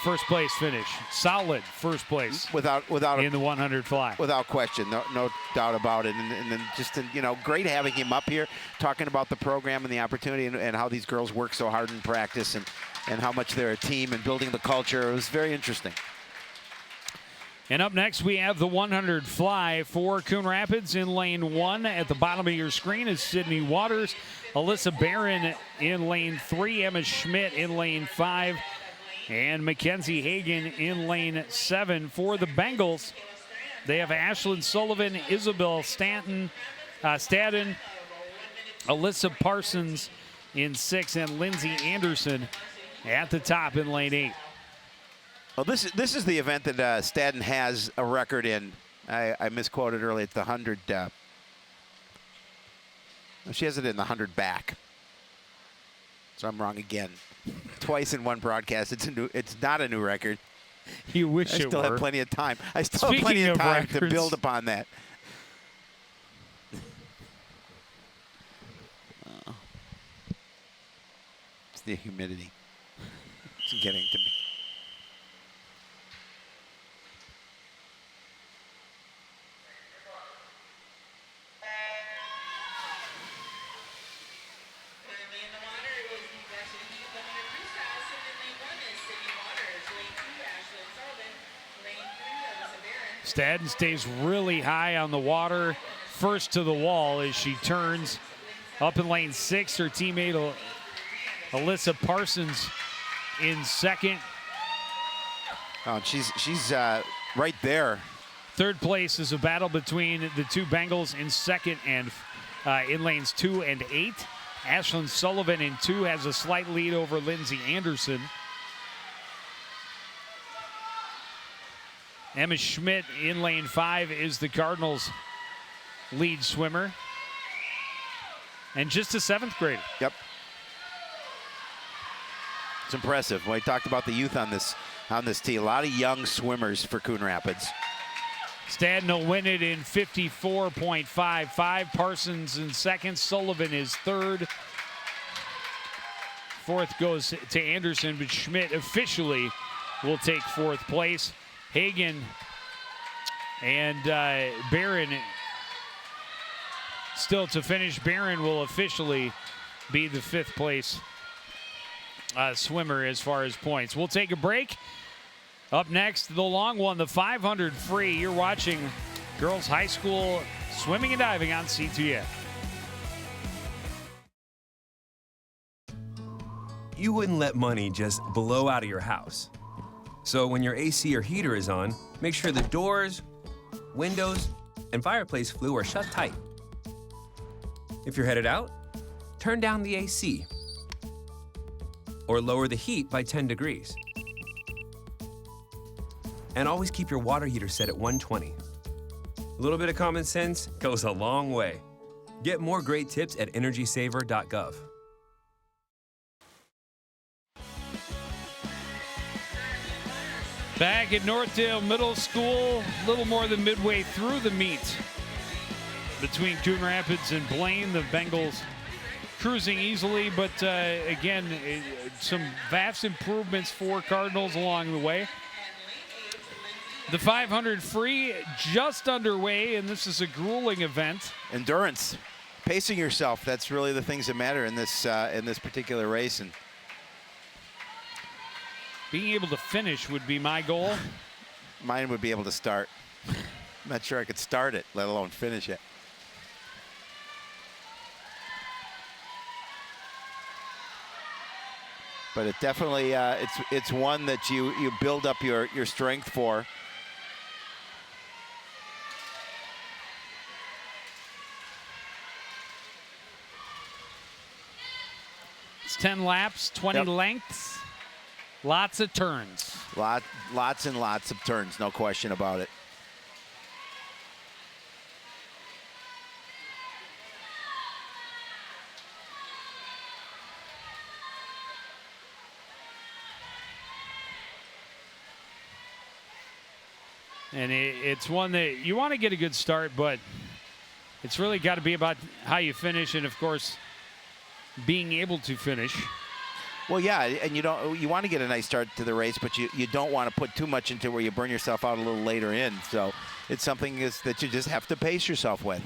first place finish. Solid first place. Without in the 100 fly. Without question, no doubt about it. And then just great having him up here, talking about the program and the opportunity and how these girls work so hard in practice and how much they're a team and building the culture. It was very interesting. And up next, we have the 100 fly for Coon Rapids in lane 1. At the bottom of your screen is Sydney Waters, Alyssa Barron in lane 3, Emma Schmidt in lane 5, and Mackenzie Hagan in lane 7. For the Bengals, they have Ashlyn Sullivan, Isabel Stadden, Alyssa Parsons in 6, and Lindsay Anderson at the top in lane 8. Well, this is the event that Stadden has a record in. I misquoted earlier. It's the 100. She has it in the 100 back. So I'm wrong again. Twice in one broadcast. It's not a new record. You wish I it still were. have plenty of time. I still have plenty of time to build upon that. It's the humidity. It's getting to me. Stadden stays really high on the water, first to the wall as she turns. Up in lane 6, her teammate Alyssa Parsons in second. Oh, she's right there. Third place is a battle between the two Bengals in second and in lanes 2 and 8. Ashlyn Sullivan in 2 has a slight lead over Lindsay Anderson. Emma Schmidt in lane 5 is the Cardinals' lead swimmer. And just a 7th grader. Yep. It's impressive. Well, I talked about the youth on this team. A lot of young swimmers for Coon Rapids. Stadden will win it in 54.55. Parsons in second. Sullivan is third. Fourth goes to Anderson, but Schmidt officially will take 4th place. Hagan and Barron still to finish. Barron will officially be the 5th place swimmer as far as points. We'll take a break. Up next, the long one, the 500 free. You're watching Girls High School Swimming and Diving on C2N. You wouldn't let money just blow out of your house. So when your AC or heater is on, make sure the doors, windows, and fireplace flue are shut tight. If you're headed out, turn down the AC or lower the heat by 10 degrees. And always keep your water heater set at 120. A little bit of common sense goes a long way. Get more great tips at energysaver.gov. Back at Northdale Middle School, a little more than midway through the meet between Coon Rapids and Blaine. The Bengals cruising easily, but again, some vast improvements for Cardinals along the way. The 500 free just underway, and this is a grueling event. Endurance, pacing yourself, that's really the things that matter in this particular race. And being able to finish would be my goal. Mine would be able to start. I'm not sure I could start it, let alone finish it. But it definitely, it's one that you build up your strength for. It's 10 laps, 20 lengths. Lots of turns. Lots and lots of turns, no question about it. And it's one that you want to get a good start, but it's really got to be about how you finish and, of course, being able to finish. Well, yeah, and you want to get a nice start to the race, but you don't want to put too much into where you burn yourself out a little later in. So it's something that you just have to pace yourself with.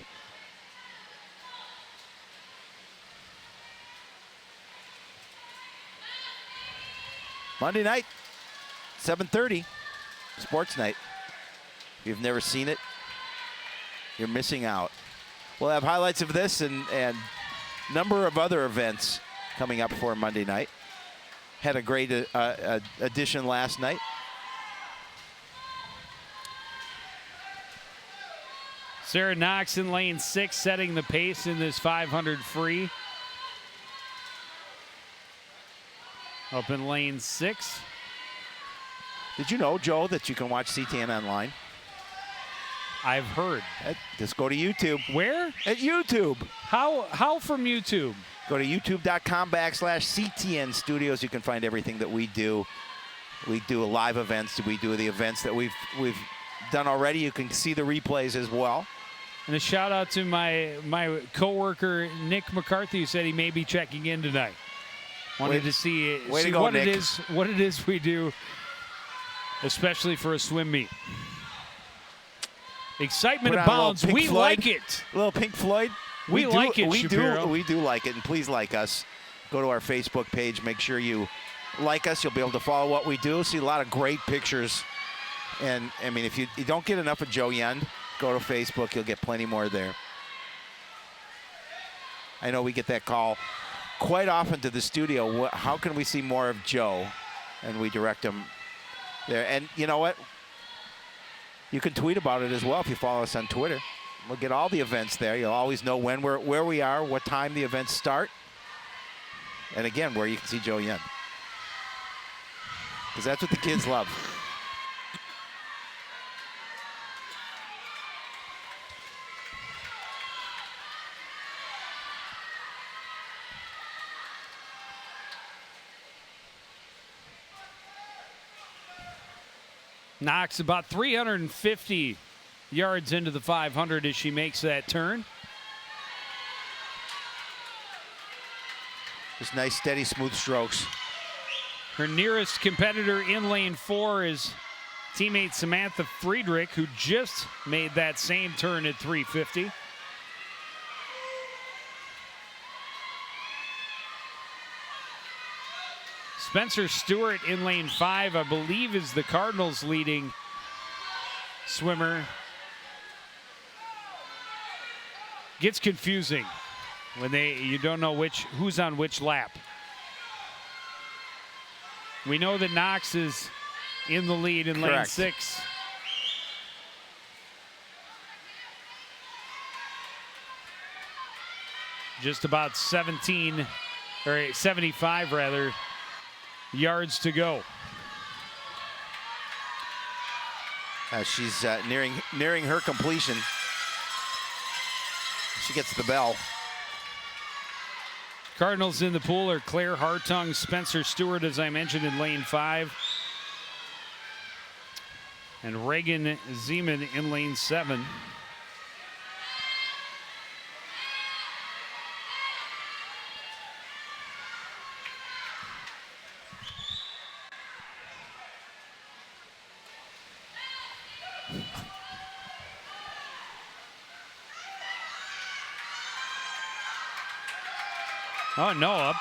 Monday night, 7:30, sports night. If you've never seen it, you're missing out. We'll have highlights of this and number of other events coming up for Monday night. Had a great edition last night. Sarah Knox in lane 6, setting the pace in this 500 free. Up in lane 6. Did you know, Joe, that you can watch CTN online? I've heard. Just go to YouTube. Where? At YouTube. How from YouTube? Go to youtube.com/CTN Studios. You can find everything that we do. We do live events. We do the events that we've done already. You can see the replays as well. And a shout out to my coworker Nick McCarthy, who said he may be checking in tonight. Wanted to see what it is we do, especially for a swim meet. Excitement abounds. We like it. A little Pink Floyd. We like it, Shapiro. We do like it, and please like us. Go to our Facebook page. Make sure you like us. You'll be able to follow what we do. See a lot of great pictures. And, I mean, if you don't get enough of Joe Yend, go to Facebook. You'll get plenty more there. I know we get that call quite often to the studio. How can we see more of Joe? And we direct them there. And you know what? You can tweet about it as well if you follow us on Twitter. We'll get all the events there. You'll always know where we are, what time the events start, and again, where you can see Joe Yend. Because that's what the kids love. Knox about 350 yards into the 500 as she makes that turn. Just nice, steady, smooth strokes. Her nearest competitor in lane 4 is teammate Samantha Friedrich, who just made that same turn at 350. Spencer Stewart in lane 5, I believe, is the Cardinals' leading swimmer. Gets confusing when you don't know who's on which lap. We know that Knox is in the lead in lane 6. Just about 75 rather, yards to go. She's nearing her completion. She gets the bell. Cardinals in the pool are Claire Hartung, Spencer Stewart, as I mentioned, in lane 5. And Reagan Zeman in lane 7. Oh, no,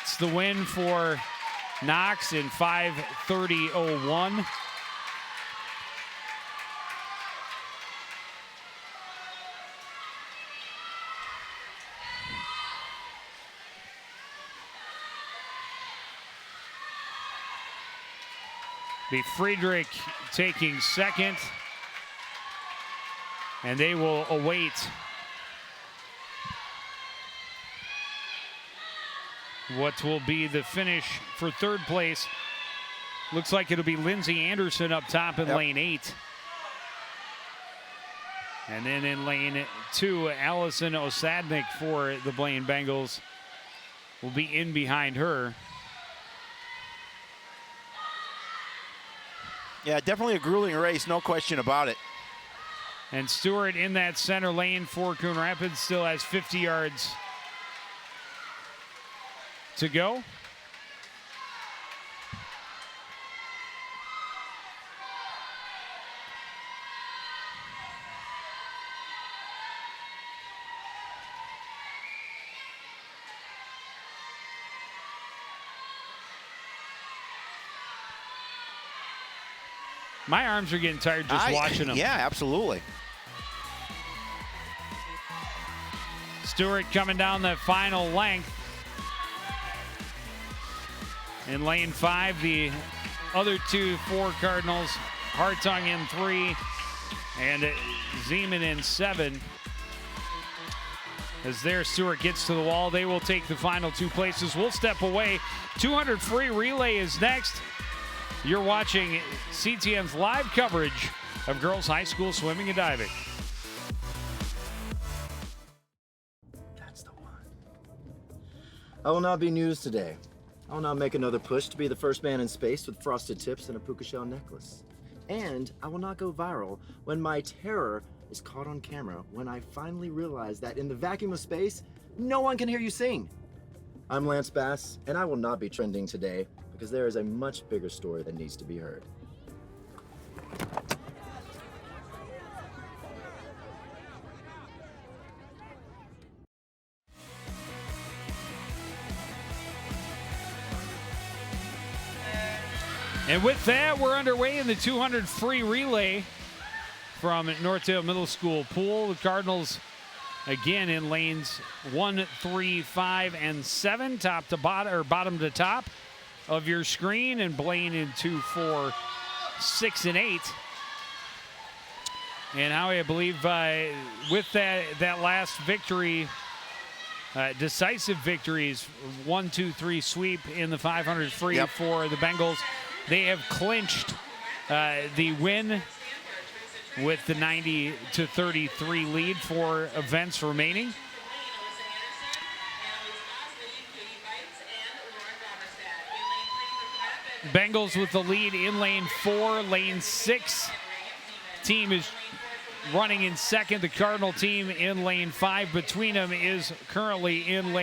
it's the win for Knox in 5:30.01. Be Friedrich taking second, and they will await what will be the finish for third place. Looks like it'll be Lindsay Anderson up top in lane 8. And then in lane 2, Allison Osadnik for the Blaine Bengals will be in behind her. Yeah, definitely a grueling race, no question about it. And Stewart in that center lane for Coon Rapids still has 50 yards to go. My arms are getting tired just watching them. Yeah, absolutely. Stewart coming down the final length. In lane 5, the other 4 Cardinals, Hartung in 3 and Zeman in 7. As there, Stewart gets to the wall. They will take the final 2 places. We'll step away. 200 free relay is next. You're watching CTN's live coverage of girls high school swimming and diving. That's the one. I will not be news today. I will not make another push to be the first man in space with frosted tips and a puka shell necklace. And I will not go viral when my terror is caught on camera when I finally realize that in the vacuum of space, no one can hear you sing. I'm Lance Bass, and I will not be trending today because there is a much bigger story that needs to be heard. And with that, we're underway in the 200 free relay from Northdale Middle School pool. The Cardinals again in lanes 1, 3, 5, and 7, top to bottom or bottom to top of your screen, and Blaine in 2, 4, 6, and 8. And Howie, I believe with that last victory, decisive victories, 1, 2, 3 sweep in the 500 free for the Bengals. They have clinched the win with the 90-33 lead for events remaining. Bengals with the lead in lane 4, lane 6. Team is running in second. The Cardinal team in lane 5. Between them is currently in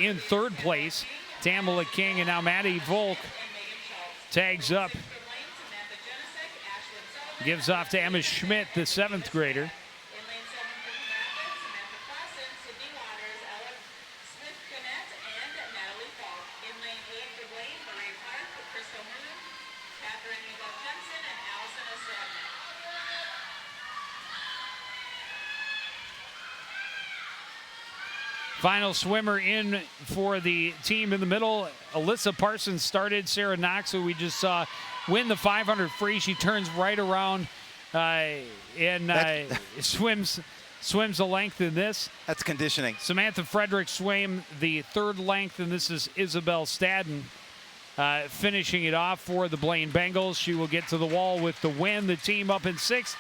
in third place. Tamala King and now Maddie Volk tags up. Gives off to Emma Schmidt, the 7th grader. Final swimmer in for the team in the middle. Alyssa Parsons started. Sarah Knox, who we just saw win the 500 free. She turns right around and swims a length in this. That's conditioning. Samantha Frederick swam the 3rd length, and this is Isabel Stadden finishing it off for the Blaine Bengals. She will get to the wall with the win. The team up in 6th.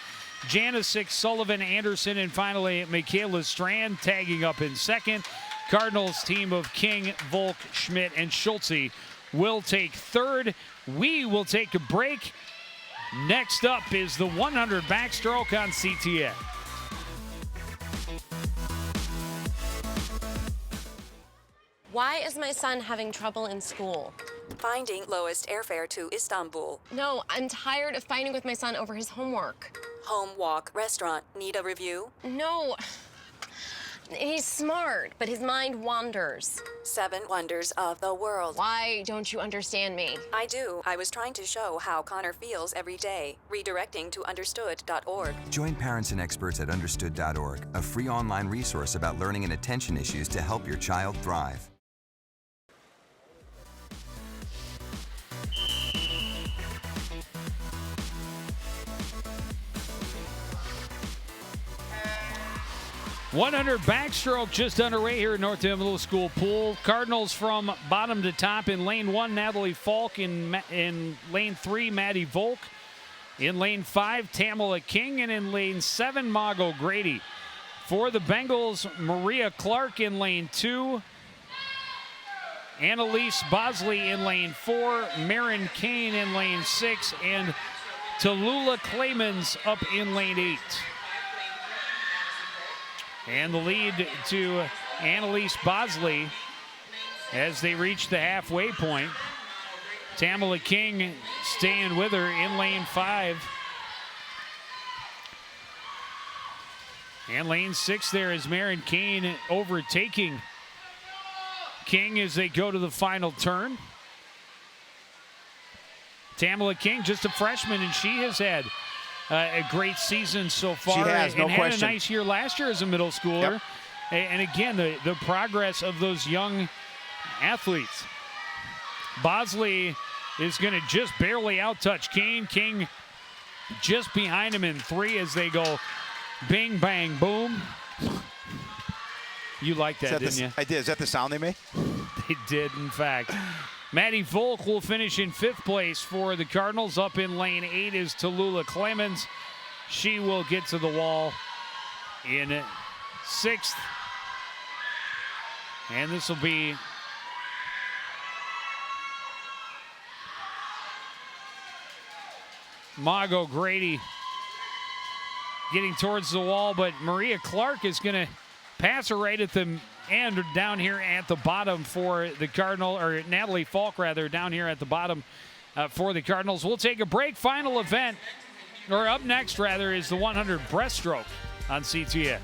Janicek, Sullivan, Anderson, and finally Michaela Strand tagging up in 2nd. Cardinals team of King, Volk, Schmidt, and Schultze will take 3rd. We will take a break. Next up is the 100 backstroke on CTN. Why is my son having trouble in school? Finding lowest airfare to Istanbul. No, I'm tired of fighting with my son over his homework. Home, walk, restaurant. Need a review? No. He's smart, but his mind wanders. 7 wonders of the world. Why don't you understand me? I do. I was trying to show how Connor feels every day. Redirecting to understood.org. Join parents and experts at understood.org, a free online resource about learning and attention issues to help your child thrive. 100 backstroke just underway here at Northdale Middle School pool. Cardinals from bottom to top in lane 1, Natalie Falk. In lane 3, Maddie Volk. In lane 5, Tamala King. And in lane 7, Mago Grady. For the Bengals, Maria Clark in lane 2. Annalise Bosley in lane 4. Marin Kane in lane 6. And Tallulah Clemens up in lane 8. And the lead to Annalise Bosley as they reach the halfway point. Tamala King staying with her in lane 5. And lane 6 there is Marin Kane overtaking King as they go to the final turn. Tamala King, just a freshman, and she has had a great season so far. She has, no question. Had a nice year last year as a middle schooler. Yep. And again, the progress of those young athletes. Bosley is going to just barely outtouch Kane. King just behind him in 3 as they go bing, bang, boom. You liked that, didn't you? I did. Is that the sound they made? They did, in fact. Maddie Volk will finish in 5th place for the Cardinals. Up in lane 8 is Tallulah Clemens. She will get to the wall in 6th. And this will be Mago Grady getting towards the wall, but Maria Clark is going to pass her right at the end down here at the bottom for the Cardinal, or Natalie Falk rather, down here at the bottom for the Cardinals. We'll take a break. Final event, or up next rather, is the 100 breaststroke on CTN.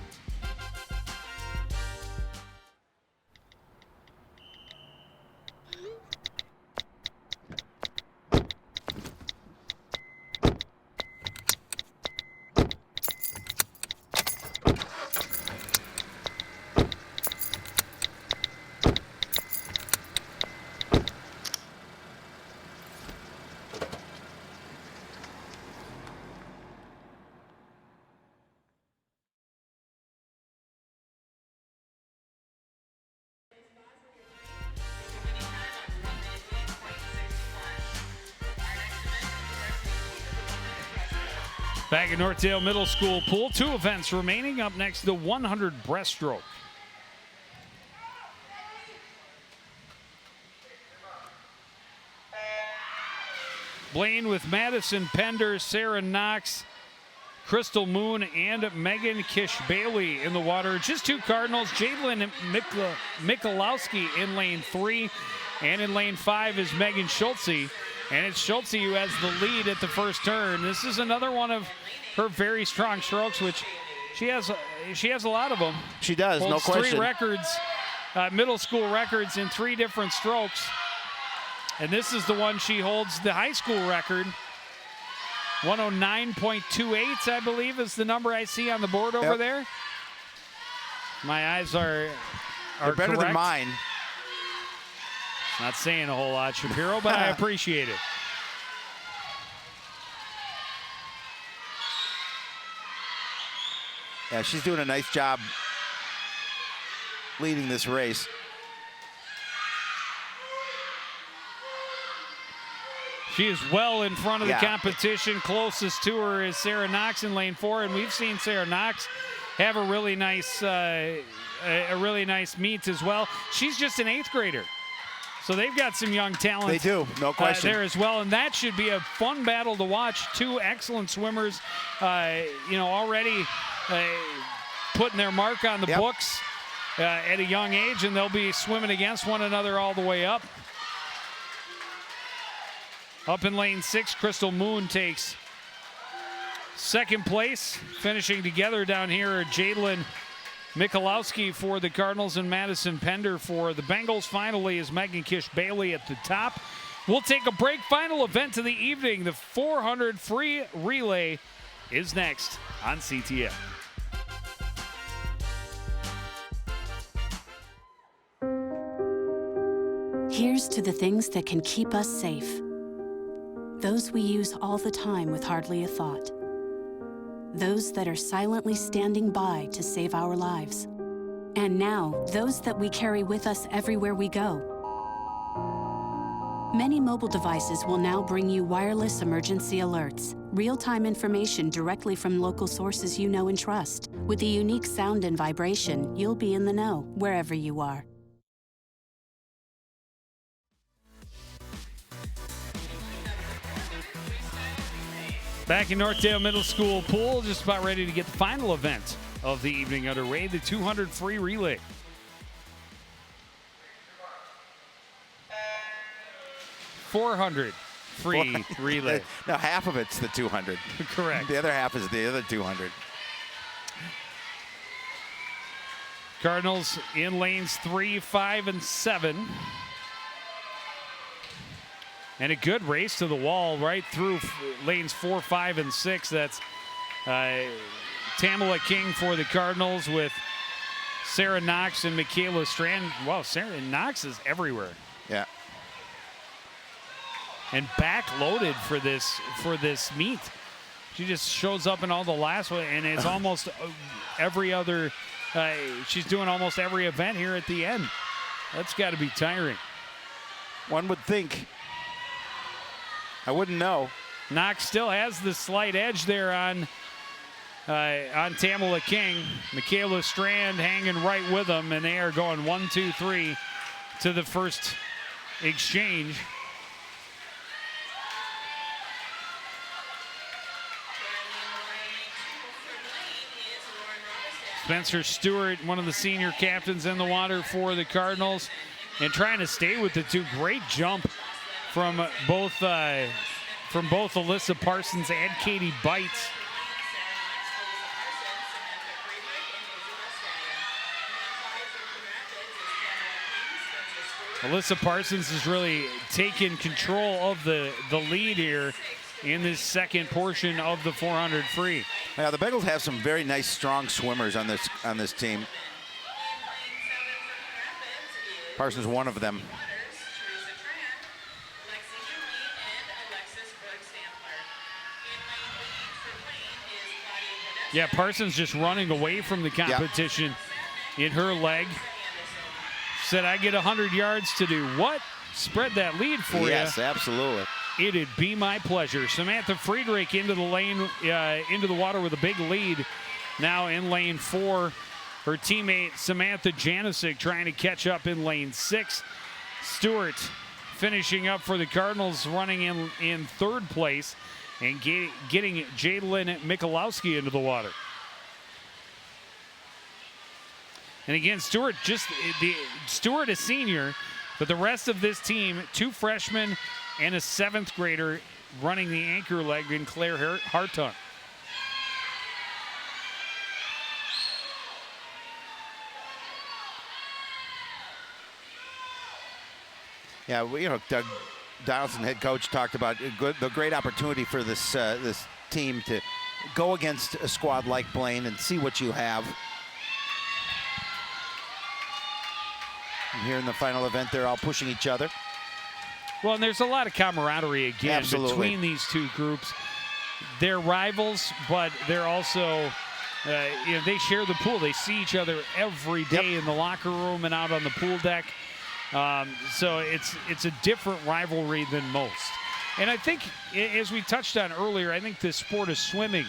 Back at Northdale Middle School pool, 2 events remaining. Up next, the 100 breaststroke. Blaine with Madison Pender, Sarah Knox, Crystal Moon, and Megan Kish-Bailey in the water. Just 2 Cardinals. Jadlyn Michalowski in lane 3, and in lane 5 is Megan Schultze. And it's Schultze who has the lead at the first turn. This is another one of her very strong strokes, which she has a lot of them. She does, Holds no question. 3 records, middle school records in 3 different strokes. And this is the one she holds the high school record. 109.28, I believe, is the number I see on the board over there. My eyes are They're better correct. than mine. Not saying a whole lot, Shapiro, but I appreciate it. Yeah, she's doing a nice job leading this race. She is well in front of the competition. Closest to her is Sarah Knox in lane 4, and we've seen Sarah Knox have a really nice meet as well. She's just an 8th grader. So they've got some young talent. They do, no question. There as well, and that should be a fun battle to watch. 2 excellent swimmers, already putting their mark on the books at a young age, and they'll be swimming against one another all the way up. Up in lane 6, Crystal Moon takes 2nd place. Finishing together down here are Jadlyn Michalowski for the Cardinals and Madison Pender for the Bengals. Finally is Megan Kish-Bailey at the top. We'll take a break. Final event of the evening, the 400 free relay, is next on CTN. Here's to the things that can keep us safe. Those we use all the time with hardly a thought. those that are silently standing by to save our lives. And now, those that we carry with us everywhere we go. Many mobile devices will now bring you wireless emergency alerts, real-time information directly from local sources you know and trust. With the unique sound and vibration, you'll be in the know wherever you are. Back in Northdale Middle School pool, just about ready to get the final event of the evening underway, the 200 free relay. $400 free relay. No, half of it's the 200. Correct. The other half is the other 200. Cardinals in lanes 3, 5, and 7. And a good race to the wall right through lanes 4, 5, and 6. That's Tamala King for the Cardinals with Sarah Knox and Michaela Strand. Wow, Sarah Knox is everywhere. Yeah. And backloaded for this meet. She just shows up in all the last one, and it's almost every other. She's doing almost every event here at the end. That's got to be tiring. One would think. I wouldn't know. Knox still has the slight edge there on Tamala King. Michaela Strand hanging right with them, and they are going 1, 2, 3 to the first exchange. Spencer Stewart, one of the senior captains in the water for the Cardinals, and trying to stay with the two. Great jump from both Alyssa Parsons and Katie Bites. Alyssa Parsons has really taken control of the lead here in this second portion of the 400 free. Yeah, the Bengals have some very nice, strong swimmers on this team. Parsons, one of them. Yeah, Parsons just running away from the competition in her leg. Said, I get 100 yards to do what? Spread that lead for you. Yes, absolutely. It'd be my pleasure. Samantha Friedrich into the lane, into the water with a big lead. Now in lane 4, her teammate Samantha Janisic trying to catch up in lane 6. Stewart finishing up for the Cardinals, running in third place and getting Jadlyn Michalowski into the water. And again, Stewart a senior, but the rest of this team, 2 freshmen and a 7th grader running the anchor leg in Claire Hartung. Yeah, Doug Donaldson, head coach, talked about the great opportunity for this team to go against a squad like Blaine and see what you have. And here in the final event, they're all pushing each other. Well, and there's a lot of camaraderie again between these two groups. They're rivals, but they're also, they share the pool. They see each other every day in the locker room and out on the pool deck. So it's a different rivalry than most. And I think, as we touched on earlier, I think the sport of swimming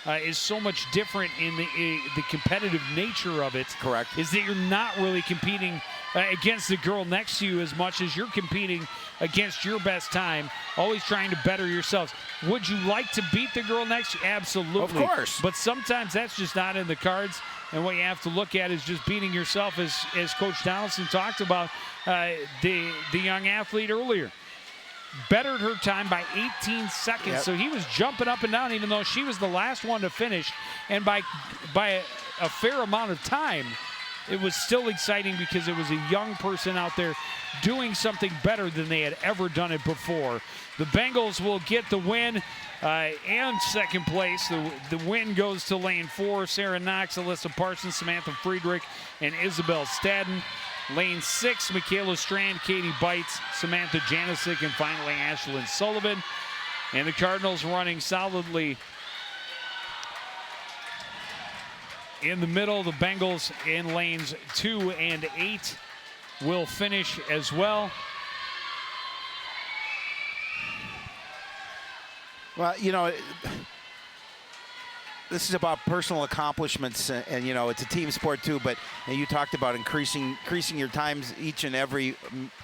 is so much different in the competitive nature of it. Correct. Is that you're not really competing against the girl next to you as much as you're competing against your best time, always trying to better yourselves. Would you like to beat the girl next to you? Absolutely. Of course. But sometimes that's just not in the cards, and what you have to look at is just beating yourself, as Coach Donaldson talked about the young athlete earlier. Bettered her time by 18 seconds, so he was jumping up and down even though she was the last one to finish, and by a fair amount of time. It was still exciting because it was a young person out there doing something better than they had ever done it before. The Bengals will get the win and second place. The win goes to lane 4, Sarah Knox, Alyssa Parsons, Samantha Friedrich, and Isabel Stadden. Lane 6, Michaela Strand, Katie Bites, Samantha Janisic, and finally Ashlyn Sullivan. And the Cardinals running solidly in the middle. The Bengals in lanes 2 and 8 will finish as well. Well, this is about personal accomplishments, and it's a team sport too. But you talked about increasing your times each and every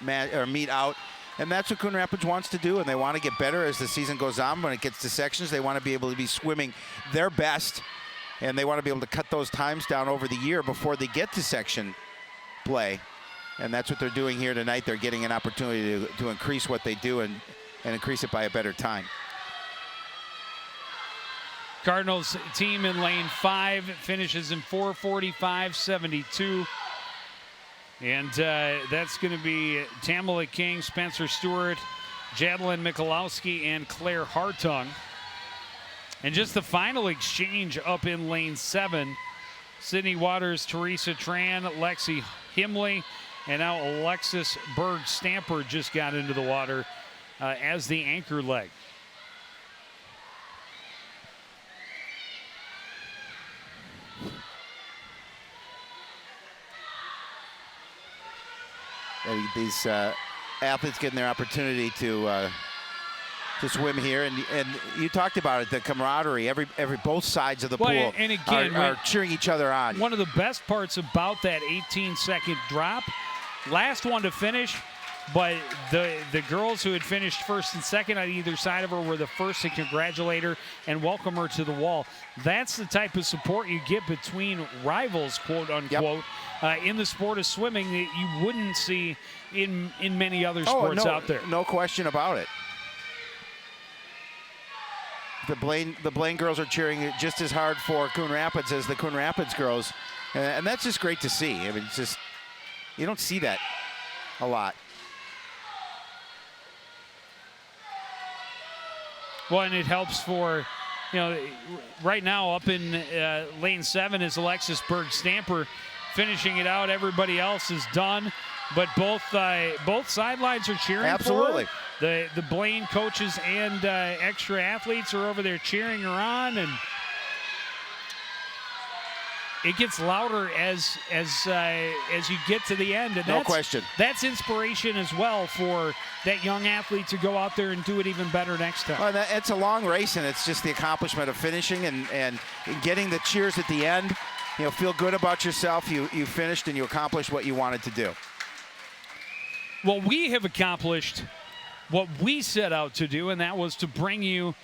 meet out, and that's what Coon Rapids wants to do. And they want to get better as the season goes on. When it gets to sections, they want to be able to be swimming their best, and they want to be able to cut those times down over the year before they get to section play. And that's what they're doing here tonight. They're getting an opportunity to increase what they do and increase it by a better time. Cardinals team in lane 5 finishes in 4:45.72. And that's going to be Tamala King, Spencer Stewart, Jadlyn Michalowski, and Claire Hartung. And just the final exchange up in lane 7, Sydney Waters, Teresa Tran, Lexi Himley, and now Alexis Berg-Stamper just got into the water as the anchor leg. These athletes getting their opportunity to swim here, and you talked about it, the camaraderie. Both sides of the pool and again, are cheering each other on. One of the best parts about that 18-second drop, last one to finish, but the girls who had finished first and second on either side of her were the first to congratulate her and welcome her to the wall. That's the type of support you get between rivals, quote unquote, in the sport of swimming that you wouldn't see in many other sports out there. No question about it. The Blaine girls are cheering just as hard for Coon Rapids as the Coon Rapids girls, and that's just great to see. I mean, it's just, you don't see that a lot. Well, and it helps for, right now up in lane 7 is Alexis Berg-Stamper finishing it out. Everybody else is done, but both sidelines are cheering. Absolutely. For her. The Blaine coaches and extra athletes are over there cheering her on, and it gets louder as you get to the end. And no question. That's inspiration as well for that young athlete to go out there and do it even better next time. Well, it's a long race, and it's just the accomplishment of finishing and getting the cheers at the end. Feel good about yourself. You finished and you accomplished what you wanted to do. Well, we have accomplished what we set out to do, and that was to bring you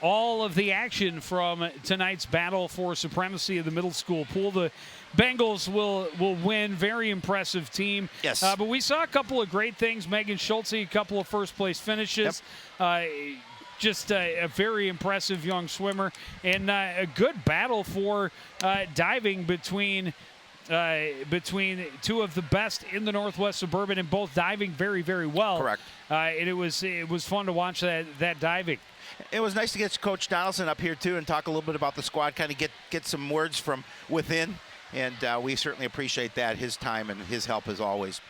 all of the action from tonight's battle for supremacy of the middle school pool. The Bengals will win. Very impressive team. Yes. But we saw a couple of great things. Megan Schultze, a couple of first-place finishes. Yep. Just a very impressive young swimmer, and a good battle for diving between two of the best in the Northwest Suburban, and both diving very, very well. Correct. And it was fun to watch that diving. It was nice to get Coach Donaldson up here too and talk a little bit about the squad, kind of get some words from within, and we certainly appreciate that, his time and his help as always.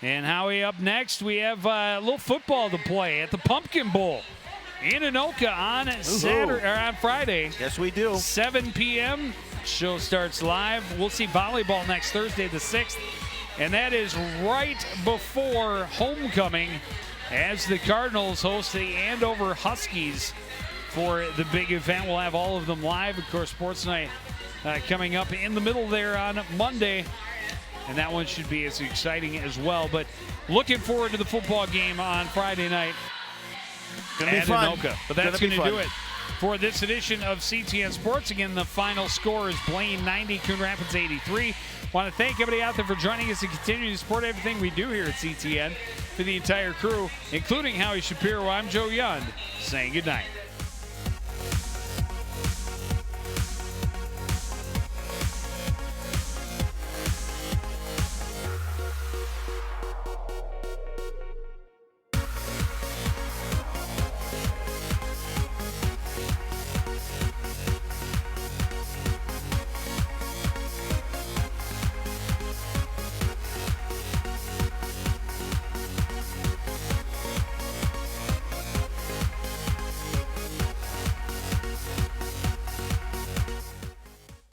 And Howie, up next, we have a little football to play at the Pumpkin Bowl in Anoka on Friday. Yes, we do. 7 p.m. Show starts live. We'll see volleyball next Thursday, the 6th, and that is right before homecoming as the Cardinals host the Andover Huskies for the big event. We'll have all of them live. Of course, Sports Night coming up in the middle there on Monday. And that one should be as exciting as well. But looking forward to the football game on Friday night at Anoka. But that's going to do it for this edition of CTN Sports. Again, the final score is Blaine 90, Coon Rapids 83. Want to thank everybody out there for joining us and continuing to support everything we do here at CTN. For the entire crew, including Howie Shapiro, I'm Joe Yund, saying goodnight.